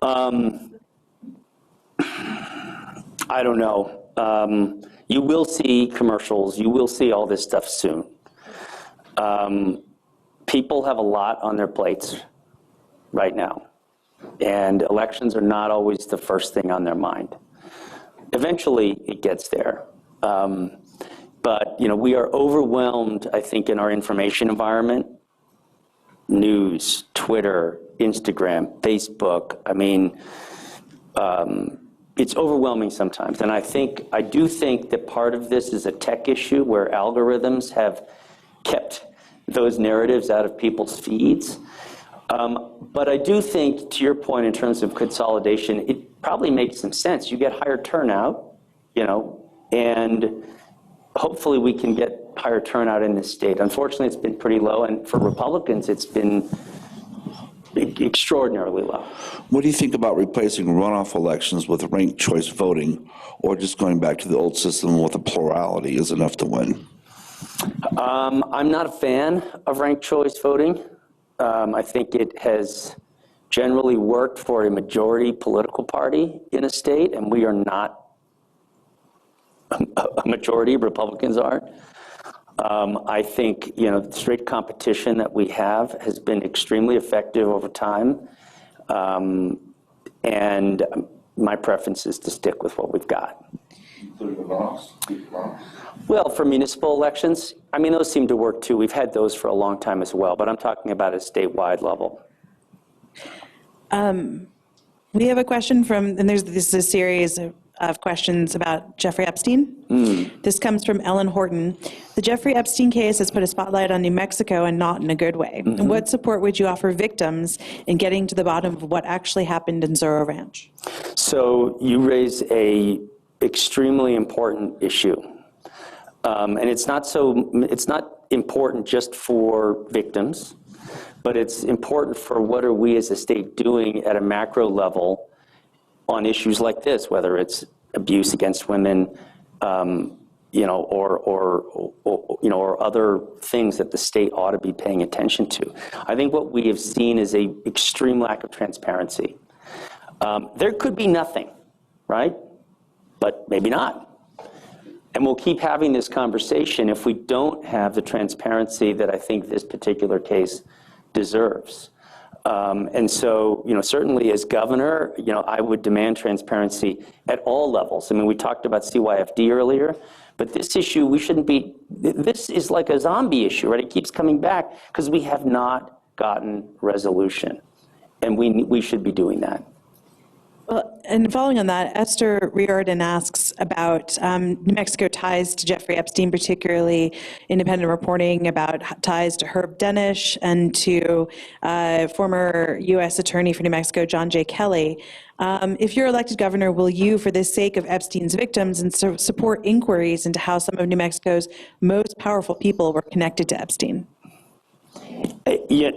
[SPEAKER 2] I don't know. You will see commercials. You will see all this stuff soon. People have a lot on their plates right now, and elections are not always the first thing on their mind. Eventually, it gets there. But, we are overwhelmed, I think, in our information environment. News, Twitter, Instagram, Facebook. I mean, it's overwhelming sometimes. And I do think that part of this is a tech issue where algorithms have kept those narratives out of people's feeds. But I do think, to your point, in terms of consolidation, it probably makes some sense. You get higher turnout, and hopefully we can get higher turnout in this state. Unfortunately, it's been pretty low, and for Republicans, it's been extraordinarily low.
[SPEAKER 5] What do you think about replacing runoff elections with ranked choice voting, or just going back to the old system with a plurality is enough to win?
[SPEAKER 2] I'm not a fan of ranked choice voting. I think it has generally worked for a majority political party in a state, and we are not a majority. Republicans aren't. I think, the straight competition that we have has been extremely effective over time. And my preference is to stick with what we've got. Well, for municipal elections, those seem to work too. We've had those for a long time as well, but I'm talking about a statewide level.
[SPEAKER 1] We have a question and this is a series of questions about Jeffrey Epstein. This comes from Ellen Horton. The Jeffrey Epstein case has put a spotlight on New Mexico, and not in a good way. And what support would you offer victims in getting to the bottom of what actually happened in Zorro Ranch? So
[SPEAKER 2] you raise a extremely important issue. And it's not important just for victims, but it's important for what are we as a state doing at a macro level on issues like this, whether it's abuse against women, or other things that the state ought to be paying attention to. I think what we have seen is an extreme lack of transparency. There could be nothing, right? But maybe not. And we'll keep having this conversation if we don't have the transparency that I think this particular case deserves. And so, certainly as governor, I would demand transparency at all levels. I mean, we talked about CYFD earlier, but this issue, this is like a zombie issue, right? It keeps coming back because we have not gotten resolution, and we should be doing that.
[SPEAKER 1] Well, and following on that, Esther Riordan asks about New Mexico ties to Jeffrey Epstein, particularly independent reporting about ties to Herb Denish and to former U.S. Attorney for New Mexico, John J. Kelly. If you're elected governor, will you, for the sake of Epstein's victims, and support inquiries into how some of New Mexico's most powerful people were connected to Epstein?
[SPEAKER 2] Yeah,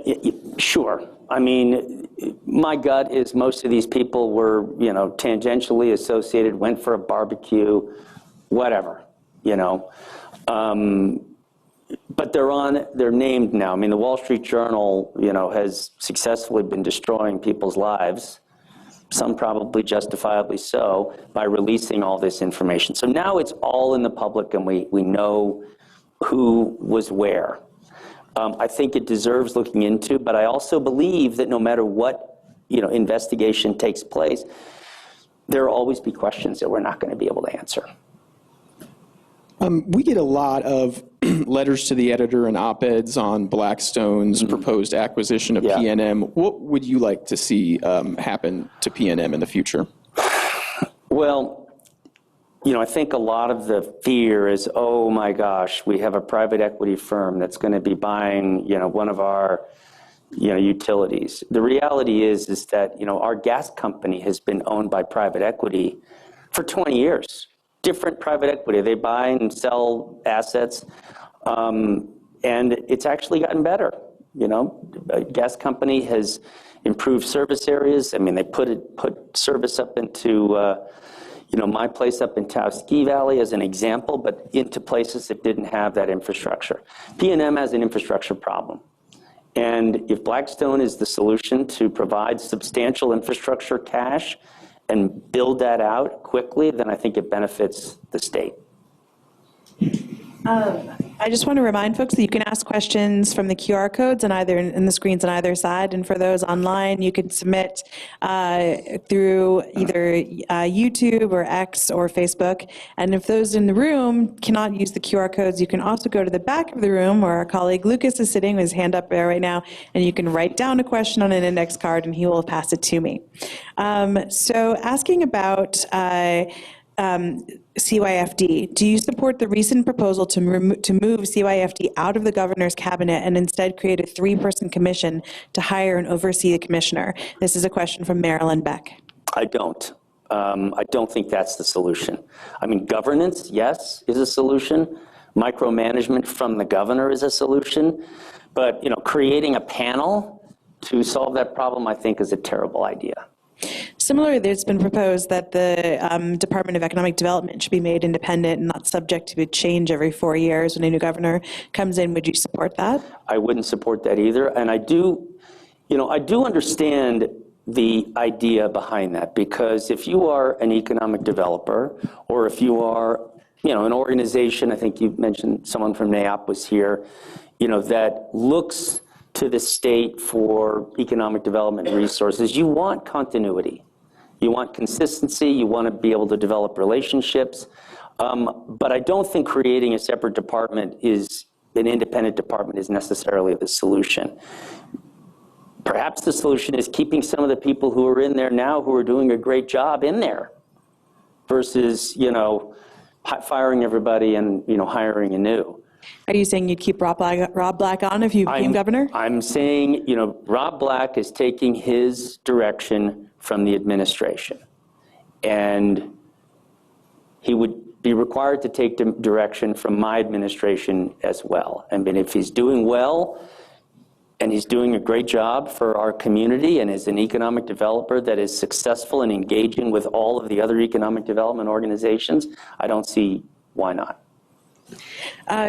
[SPEAKER 2] sure. I mean, my gut is most of these people were, tangentially associated, went for a barbecue, whatever, But they're named now. I mean, the Wall Street Journal, has successfully been destroying people's lives, some probably justifiably so, by releasing all this information. So now it's all in the public, and we know who was where. I think it deserves looking into, but I also believe that no matter what, investigation takes place, there will always be questions that we're not going to be able to answer.
[SPEAKER 4] We get a lot of letters to the editor and op-eds on Blackstone's proposed acquisition of PNM. What would you like to see happen to PNM in the future?
[SPEAKER 2] Well, I think a lot of the fear is, oh my gosh, we have a private equity firm that's going to be buying, one of our, utilities. The reality is that, our gas company has been owned by private equity for 20 years. Different private equity. They buy and sell assets, and it's actually gotten better. A gas company has improved service areas. I mean, they put service up into, my place up in Taos Ski Valley as an example, but into places that didn't have that infrastructure. PNM has an infrastructure problem. And if Blackstone is the solution to provide substantial infrastructure cash and build that out quickly, then I think it benefits the state.
[SPEAKER 1] I just want to remind folks that you can ask questions from the QR codes on in the screens on either side, and for those online, you can submit through either YouTube or X or Facebook. And if those in the room cannot use the QR codes, you can also go to the back of the room where our colleague Lucas is sitting with his hand up there right now, and you can write down a question on an index card, and he will pass it to me. So asking about CYFD. Do you support the recent proposal to move CYFD out of the governor's cabinet and instead create a 3-person commission to hire and oversee the commissioner? This is a question from Marilyn Beck.
[SPEAKER 2] I don't. I don't think that's the solution. I mean, governance, yes, is a solution. Micromanagement from the governor is a solution. But, creating a panel to solve that problem, I think, is a terrible idea.
[SPEAKER 1] Similarly, there's been proposed that the Department of Economic Development should be made independent and not subject to change every 4 years when a new governor comes in. Would you support that?
[SPEAKER 2] I wouldn't support that either. And I do understand the idea behind that, because if you are an economic developer, or if you are, an organization, I think you mentioned someone from NAIOP was here, that looks to the state for economic development resources, you want continuity. You want consistency. You want to be able to develop relationships. But I don't think creating a separate department an independent department is necessarily the solution. Perhaps the solution is keeping some of the people who are in there now who are doing a great job in there versus, firing everybody and, hiring anew.
[SPEAKER 1] Are you saying you'd keep Rob Black on if you became governor?
[SPEAKER 2] I'm saying, Rob Black is taking his direction from the administration. And he would be required to take direction from my administration as well. I mean, if he's doing well and he's doing a great job for our community and is an economic developer that is successful in engaging with all of the other economic development organizations, I don't see why not.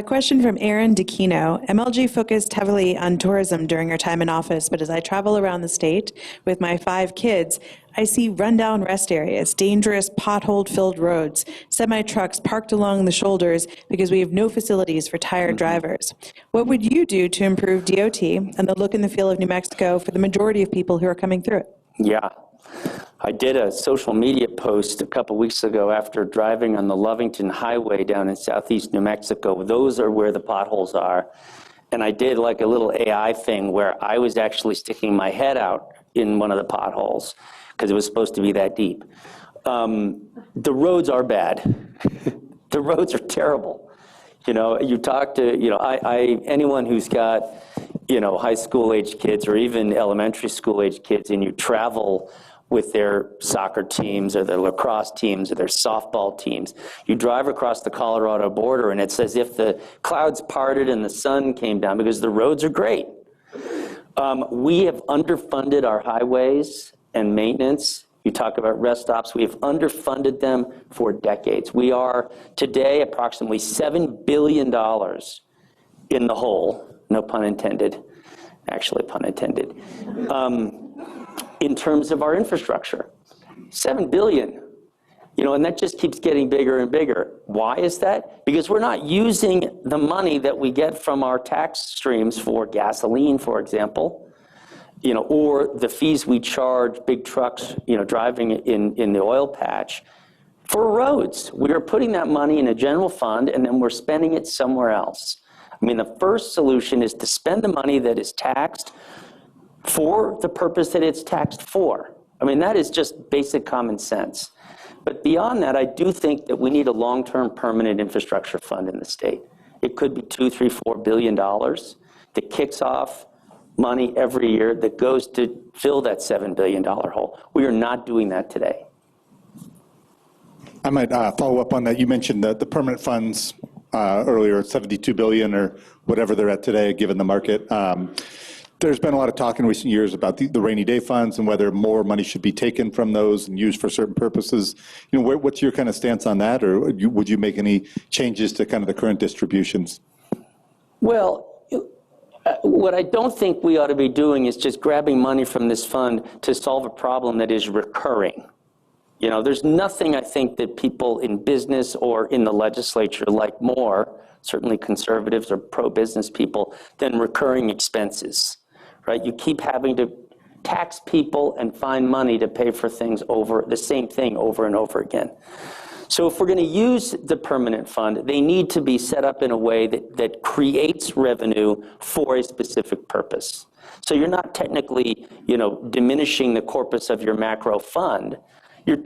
[SPEAKER 1] Question from Aaron DeKino. MLG focused heavily on tourism during our time in office, but as I travel around the state with my 5 kids, I see rundown rest areas, dangerous pothole-filled roads, semi-trucks parked along the shoulders because we have no facilities for tired drivers. What would you do to improve DOT and the look and the feel of New Mexico for the majority of people who are coming through it?
[SPEAKER 2] Yeah. I did a social media post a couple weeks ago after driving on the Lovington Highway down in southeast New Mexico. Those are where the potholes are. And I did like a little AI thing where I was actually sticking my head out in one of the potholes because it was supposed to be that deep. The roads are bad. The roads are terrible. You know, you talk to, anyone who's got, high school age kids or even elementary school age kids, and you travel with their soccer teams or their lacrosse teams or their softball teams. You drive across the Colorado border and it's as if the clouds parted and the sun came down because the roads are great. We have underfunded our highways and maintenance. You talk about rest stops. We have underfunded them for decades. We are today approximately $7 billion in the hole, no pun intended, actually pun intended, in terms of our infrastructure. $7 billion, and that just keeps getting bigger and bigger. Why is that? Because we're not using the money that we get from our tax streams for gasoline, for example, or the fees we charge big trucks, driving in the oil patch for roads. We are putting that money in a general fund and then we're spending it somewhere else. I mean, the first solution is to spend the money that is taxed for the purpose that it's taxed for. I mean, that is just basic common sense. But beyond that, I do think that we need a long-term permanent infrastructure fund in the state. It could be $2, $3, $4 billion that kicks off money every year that goes to fill that $7 billion hole. We are not doing that today.
[SPEAKER 3] I might follow up on that. You mentioned the permanent funds earlier, $72 billion or whatever they're at today, given the market. There's been a lot of talk in recent years about the rainy day funds and whether more money should be taken from those and used for certain purposes. What's your kind of stance on that, or would you make any changes to kind of the current distributions?
[SPEAKER 2] Well, what I don't think we ought to be doing is just grabbing money from this fund to solve a problem that is recurring. There's nothing I think that people in business or in the legislature like more, certainly conservatives or pro-business people, than recurring expenses. Right? You keep having to tax people and find money to pay for things the same thing over and over again. So if we're going to use the permanent fund, they need to be set up in a way that creates revenue for a specific purpose. So you're not technically, diminishing the corpus of your macro fund. You're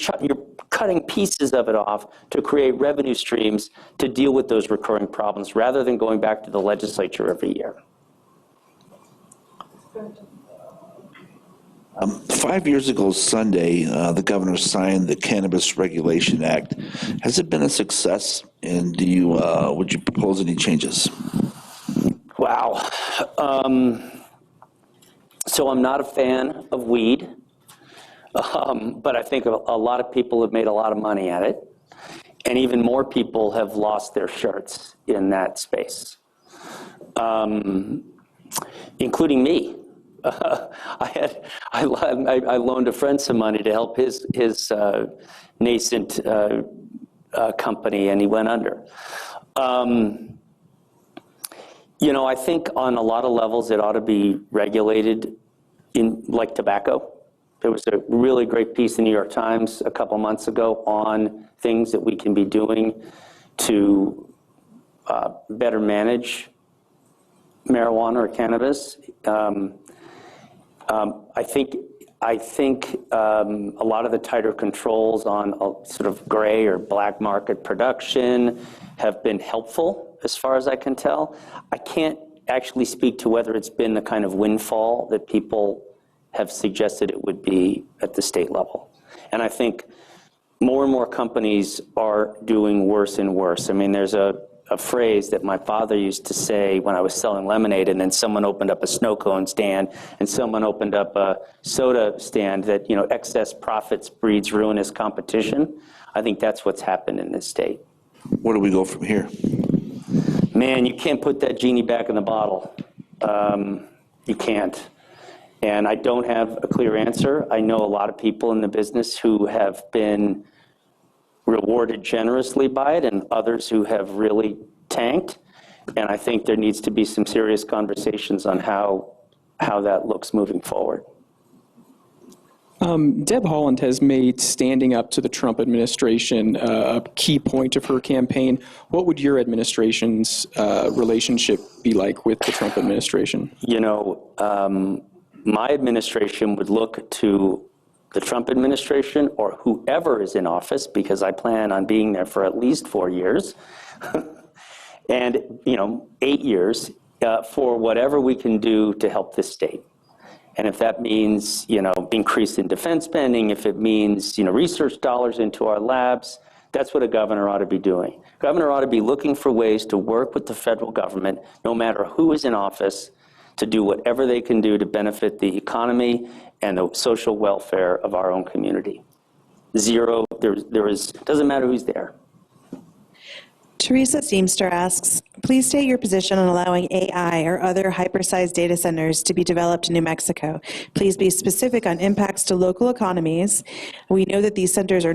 [SPEAKER 2] cutting pieces of it off to create revenue streams to deal with those recurring problems rather than going back to the legislature every year.
[SPEAKER 5] 5 years ago Sunday, the governor signed the Cannabis Regulation Act. Has it been a success, and would you propose any changes?
[SPEAKER 2] Wow. So I'm not a fan of weed, but I think a lot of people have made a lot of money at it, and even more people have lost their shirts in that space, including me. I loaned a friend some money to help his nascent company, and he went under. I think on a lot of levels it ought to be regulated like tobacco. There was a really great piece in the New York Times a couple months ago on things that we can be doing to better manage marijuana or cannabis. I think a lot of the tighter controls on sort of gray or black market production have been helpful as far as I can tell. I can't actually speak to whether it's been the kind of windfall that people have suggested it would be at the state level. And I think more and more companies are doing worse and worse. I mean, there's a phrase that my father used to say when I was selling lemonade, and then someone opened up a snow cone stand and someone opened up a soda stand, that, excess profits breeds ruinous competition. I think that's what's happened in this state.
[SPEAKER 5] Where do we go from here?
[SPEAKER 2] Man, you can't put that genie back in the bottle. You can't. And I don't have a clear answer. I know a lot of people in the business who have been rewarded generously by it and others who have really tanked. And I think there needs to be some serious conversations on how that looks moving forward.
[SPEAKER 4] Deb Haaland has made standing up to the Trump administration a key point of her campaign. What would your administration's relationship be like with the Trump administration?
[SPEAKER 2] You know, my administration would look to the Trump administration or whoever is in office, because I plan on being there for at least 4 years, and 8 years, for whatever we can do to help this state. And if that means, increase in defense spending, if it means, research dollars into our labs, that's what a governor ought to be doing. Governor ought to be looking for ways to work with the federal government, no matter who is in office, to do whatever they can do to benefit the economy and the social welfare of our own community. Doesn't matter who's there.
[SPEAKER 1] Teresa Seamster asks, please state your position on allowing AI or other hypersized data centers to be developed in New Mexico. Please be specific on impacts to local economies. We know that these centers do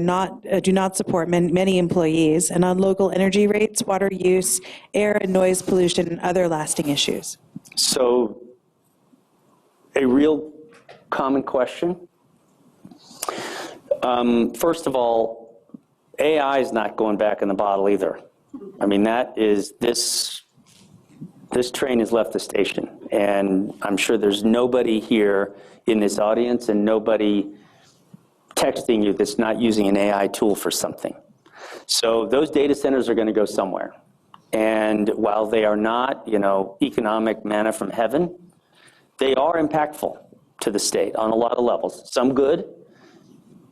[SPEAKER 1] not support many employees, and on local energy rates, water use, air and noise pollution, and other lasting issues.
[SPEAKER 2] So, a real common question. First of all, AI is not going back in the bottle either. I mean, this train has left the station, and I'm sure there's nobody here in this audience and nobody texting you that's not using an AI tool for something. So those data centers are going to go somewhere. And while they are not, economic manna from heaven, they are impactful to the state on a lot of levels. Some good,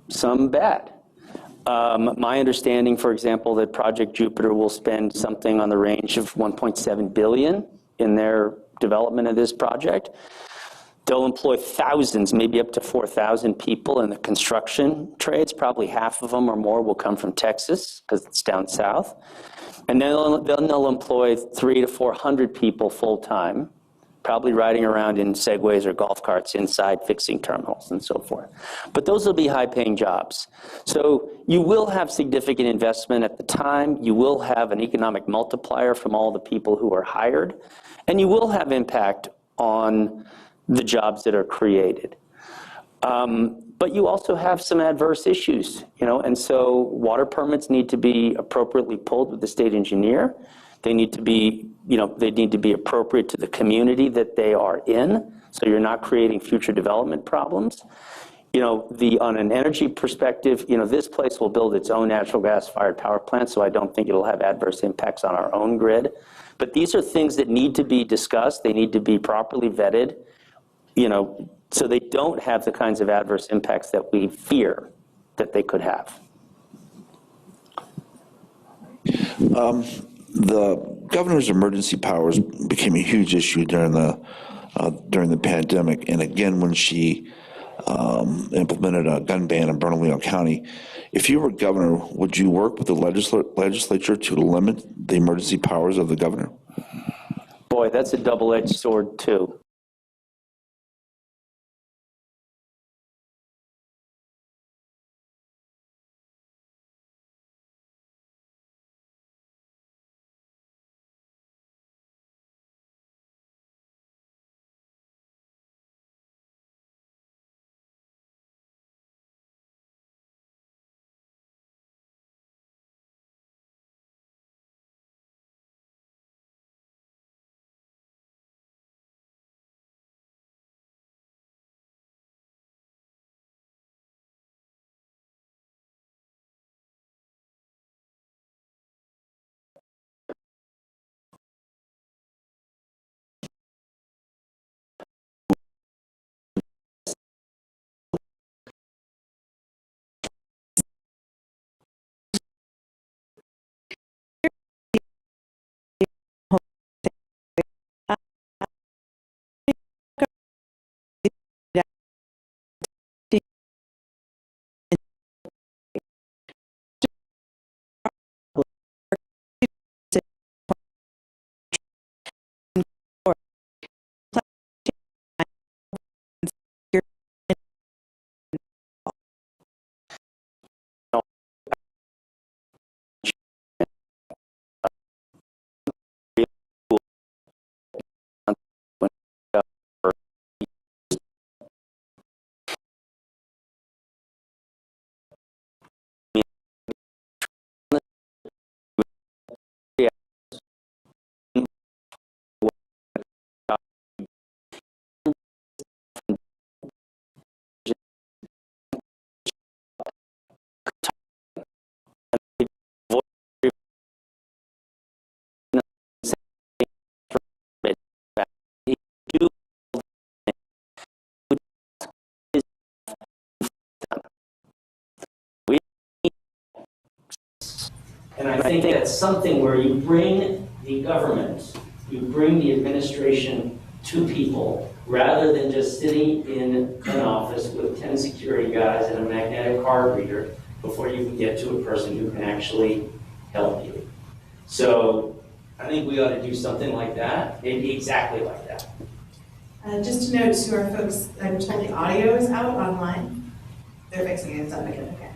[SPEAKER 2] some bad. My understanding, for example, that Project Jupiter will spend something on the range of $1.7 billion in their development of this project. They'll employ thousands, maybe up to 4,000 people in the construction trades. Probably half of them or more will come from Texas, because it's down south. And then they'll employ 300 to 400 people full-time, probably riding around in Segways or golf carts inside fixing terminals and so forth. But those will be high-paying jobs. So you will have significant investment at the time. You will have an economic multiplier from all the people who are hired. And you will have impact on the jobs that are created. But you also have some adverse issues, and so water permits need to be appropriately pulled with the state engineer. They need to be, they need to be appropriate to the community that they are in, so you're not creating future development problems. On an energy perspective, this place will build its own natural gas-fired power plant, so I don't think it'll have adverse impacts on our own grid. But these are things that need to be discussed. They need to be properly vetted, so they don't have the kinds of adverse impacts that we fear that they could have.
[SPEAKER 5] The governor's emergency powers became a huge issue during the pandemic, and again when she implemented a gun ban in Bernalillo County. If you were governor, would you work with the legislature to limit the emergency powers of the governor?
[SPEAKER 2] Boy, that's a double-edged sword too. And I think that's something where you bring the government, you bring the administration to people, rather than just sitting in an office with 10 security guys and a magnetic card reader before you can get to a person who can actually help you. So I think we ought to do something like that, maybe exactly like that.
[SPEAKER 6] Just to note to our folks, I'm told the audio is out online. They're fixing it, it's up again, okay.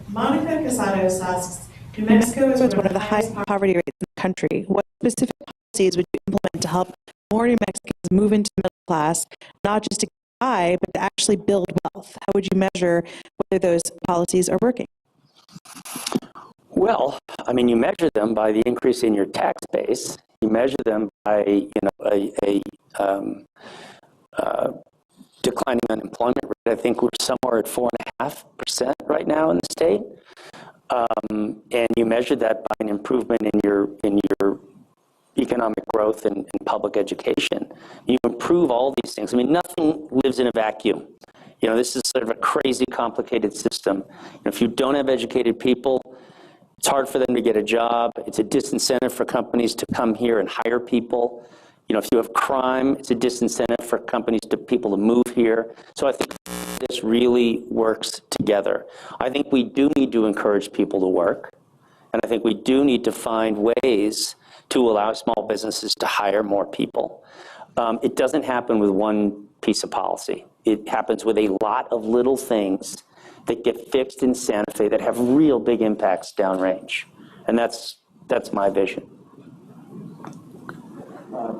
[SPEAKER 6] Monica Casados asks, New Mexico is
[SPEAKER 1] One of the highest poverty rates in the country. What specific policies would you implement to help more New Mexicans move into the middle class, not just to get by, but to actually build wealth? How would you measure whether those policies are working?
[SPEAKER 2] Well, I mean, you measure them by the increase in your tax base. You measure them by, a declining unemployment rate. I think we're somewhere at 4.5% right now in the state. And you measure that by an improvement in your economic growth and public education. You improve all these things. I mean, nothing lives in a vacuum. This is sort of a crazy, complicated system. If you don't have educated people, it's hard for them to get a job. It's a disincentive for companies to come here and hire people. If you have crime, it's a disincentive for people to move here. So I think this really works together. I think we do need to encourage people to work. And I think we do need to find ways to allow small businesses to hire more people. It doesn't happen with one piece of policy. It happens with a lot of little things that get fixed in Santa Fe that have real big impacts downrange. And that's my vision.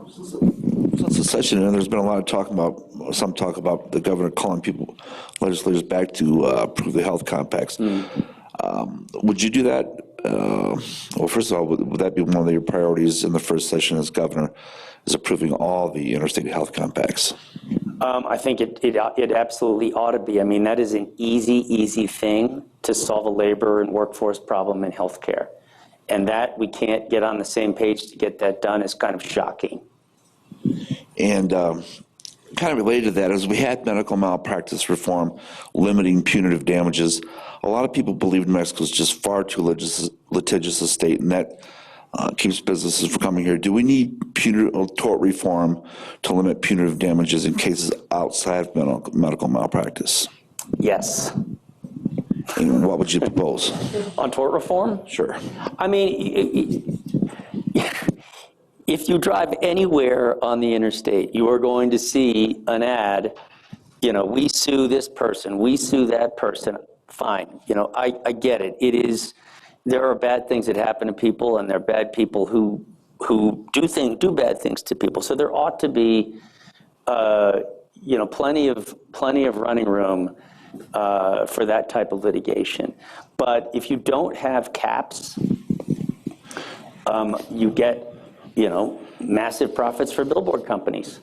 [SPEAKER 5] Since the session, and there's been a lot of talk about the governor calling legislators back to approve the health compacts. Would you do that? Well, first of all, would that be one of your priorities in the first session as governor, is approving all the interstate health compacts?
[SPEAKER 2] I think it absolutely ought to be. I mean, that is an easy thing to solve a labor and workforce problem in healthcare. And that we can't get on the same page to get that done is kind of shocking.
[SPEAKER 5] And kind of related to that, as we had medical malpractice reform limiting punitive damages, a lot of people believe New Mexico is just far too litigious a state, and that keeps businesses from coming here. Do we need tort reform to limit punitive damages in cases outside of medical malpractice?
[SPEAKER 2] Yes.
[SPEAKER 5] And what would you propose?
[SPEAKER 2] On tort reform?
[SPEAKER 5] Sure.
[SPEAKER 2] I mean, if you drive anywhere on the interstate, you are going to see an ad, we sue this person, we sue that person. Fine. I get it. There are bad things that happen to people, and there are bad people who do bad things to people. So there ought to be, plenty of running room for that type of litigation. But if you don't have caps, you get, massive profits for billboard companies.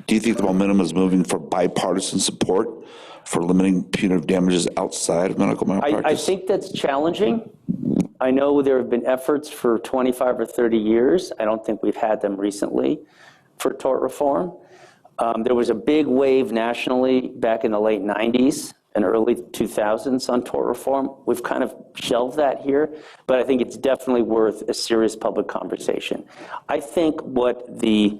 [SPEAKER 5] Do you think the momentum is moving for bipartisan support for limiting punitive damages outside of medical malpractice?
[SPEAKER 2] I think that's challenging. I know there have been efforts for 25 or 30 years. I don't think we've had them recently for tort reform. There was a big wave nationally back in the late 90s and early 2000s on tort reform. We've kind of shelved that here, but I think it's definitely worth a serious public conversation. I think what the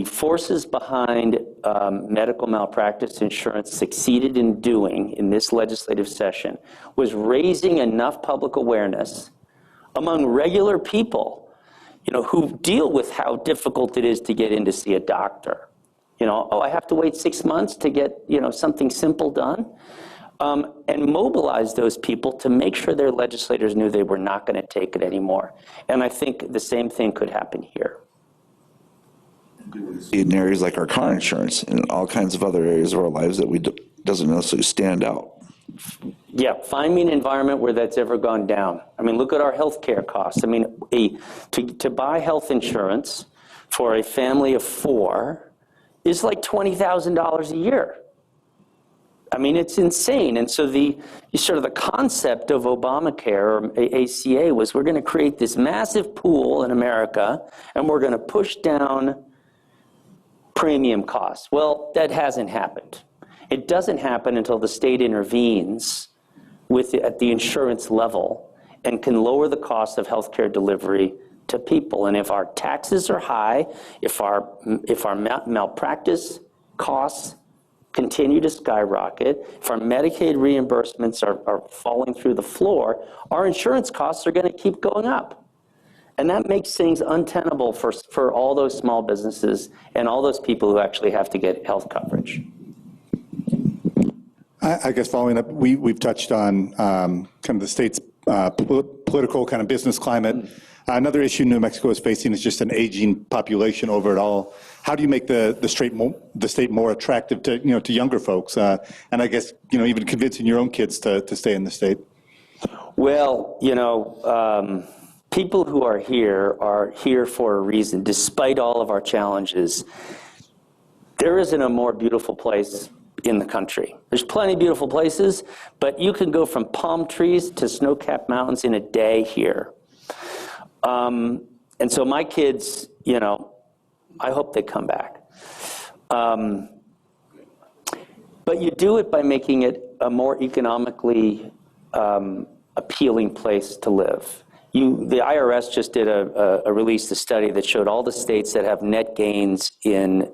[SPEAKER 2] forces behind medical malpractice insurance succeeded in doing in this legislative session was raising enough public awareness among regular people, who deal with how difficult it is to get in to see a doctor. I have to wait 6 months to get, something simple done. And mobilize those people to make sure their legislators knew they were not going to take it anymore. And I think the same thing could happen here.
[SPEAKER 5] In areas like our car insurance and all kinds of other areas of our lives that doesn't necessarily stand out.
[SPEAKER 2] Yeah, find me an environment where that's ever gone down. I mean, look at our health care costs. I mean, to buy health insurance for a family of 4 is like $20,000 a year. I mean, it's insane. And so the concept of Obamacare or ACA was we're going to create this massive pool in America and we're going to push down premium costs. Well, that hasn't happened. It doesn't happen until the state intervenes at the insurance level and can lower the cost of healthcare delivery to people. And if our taxes are high, if our malpractice costs continue to skyrocket, if our Medicaid reimbursements are falling through the floor, our insurance costs are going to keep going up. And that makes things untenable for all those small businesses and all those people who actually have to get health coverage.
[SPEAKER 3] I guess following up, we've touched on kind of the state's political kind of business climate. Another issue New Mexico is facing is just an aging population overall. How do you make the state more attractive to younger folks, and I guess even convincing your own kids to stay in the state?
[SPEAKER 2] Well, people who are here for a reason, despite all of our challenges. There isn't a more beautiful place in the country. There's plenty of beautiful places, but you can go from palm trees to snow-capped mountains in a day here. And so my kids, I hope they come back. But you do it by making it a more economically appealing place to live. The IRS just did released a study that showed all the states that have net gains in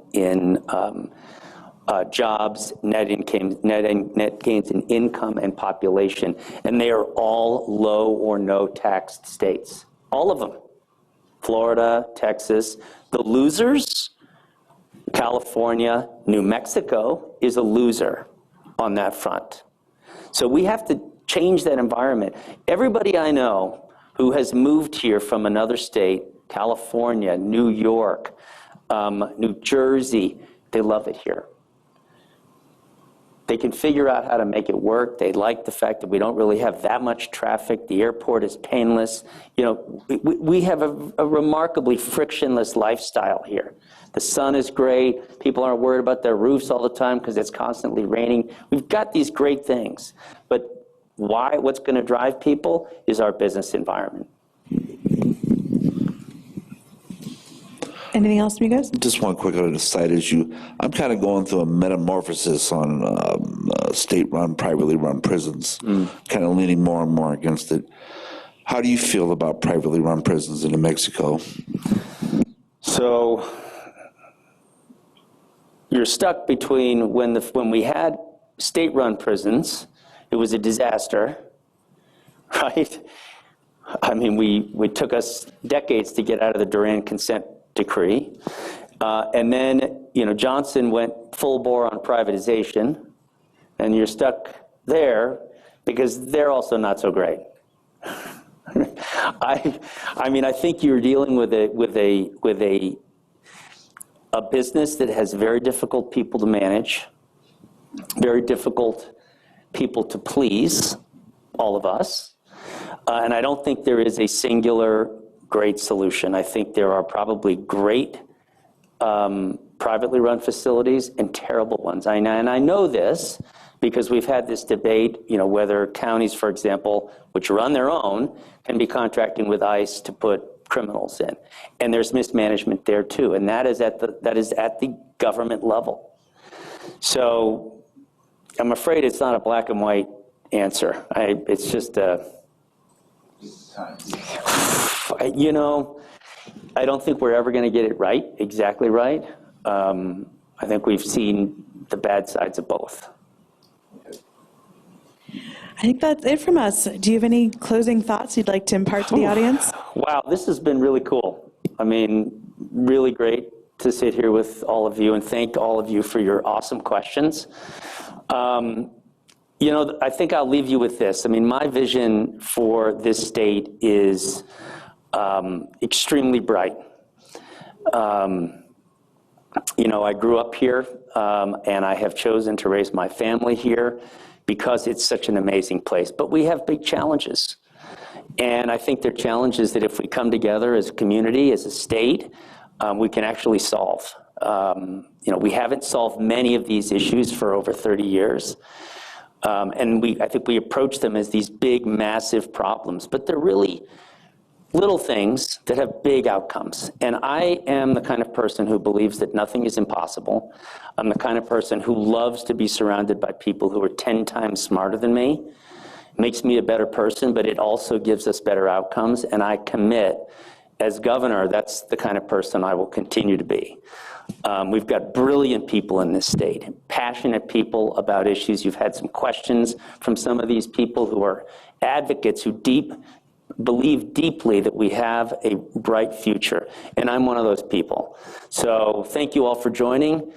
[SPEAKER 2] jobs, net gains in income and population, and they are all low or no taxed states. All of them. Florida, Texas. The losers, California, New Mexico is a loser on that front. So we have to change that environment. Everybody I know who has moved here from another state, California, New York, New Jersey, they love it here. They can figure out how to make it work. They like the fact that we don't really have that much traffic. The airport is painless. We have a remarkably frictionless lifestyle here. The sun is great. People aren't worried about their roofs all the time because it's constantly raining. We've got these great things. But what's going to drive people is our business environment.
[SPEAKER 1] Anything else from you guys?
[SPEAKER 5] Just one quick side issue. I'm kind of going through a metamorphosis on state-run, privately run prisons, kind of leaning more and more against it. How do you feel about privately run prisons in New Mexico?
[SPEAKER 2] So you're stuck between when we had state-run prisons, it was a disaster, right? I mean, we took us decades to get out of the Duran consent decree. And then, Johnson went full bore on privatization, and you're stuck there because they're also not so great. I mean, I think you're dealing with a business that has very difficult people to manage, very difficult people to please, all of us. And I don't think there is a singular great solution. I think there are probably great privately run facilities and terrible ones. And I know this because we've had this debate, whether counties, for example, which run their own, can be contracting with ICE to put criminals in. And there's mismanagement there too. And that is at the government level. So I'm afraid it's not a black and white answer. It's just I don't think we're ever going to get it right, exactly right. I think we've seen the bad sides of both.
[SPEAKER 1] I think that's it from us. Do you have any closing thoughts you'd like to impart to the audience?
[SPEAKER 2] Wow, this has been really cool. I mean, really great to sit here with all of you and thank all of you for your awesome questions. I think I'll leave you with this. I mean, my vision for this state is extremely bright. I grew up here, and I have chosen to raise my family here because it's such an amazing place. But we have big challenges. And I think they're challenges that if we come together as a community, as a state, we can actually solve. We haven't solved many of these issues for over 30 years. And I think we approach them as these big, massive problems, but they're really little things that have big outcomes. And I am the kind of person who believes that nothing is impossible. I'm the kind of person who loves to be surrounded by people who are 10 times smarter than me. makes me a better person, but it also gives us better outcomes. And I commit, as governor, that's the kind of person I will continue to be. We've got brilliant people in this state, passionate people about issues. You've had some questions from some of these people who are advocates who believe deeply that we have a bright future, and I'm one of those people. So thank you all for joining. You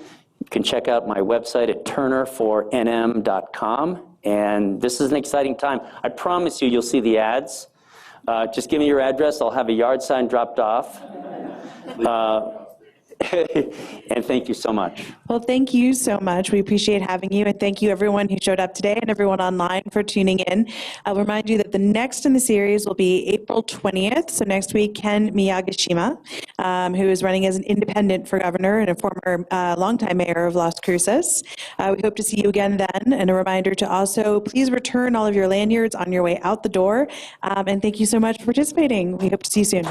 [SPEAKER 2] can check out my website at turnerfornm.com, and this is an exciting time. I promise you'll see the ads. Just give me your address. I'll have a yard sign dropped off. And thank you so much.
[SPEAKER 1] Well, thank you so much. We appreciate having you, and thank you everyone who showed up today and everyone online for tuning in. I'll remind you that the next in the series will be April 20th, so next week, Ken Miyagishima, who is running as an independent for governor and a former longtime mayor of Las Cruces. We hope to see you again then, and a reminder to also please return all of your lanyards on your way out the door, and thank you so much for participating. We hope to see you soon.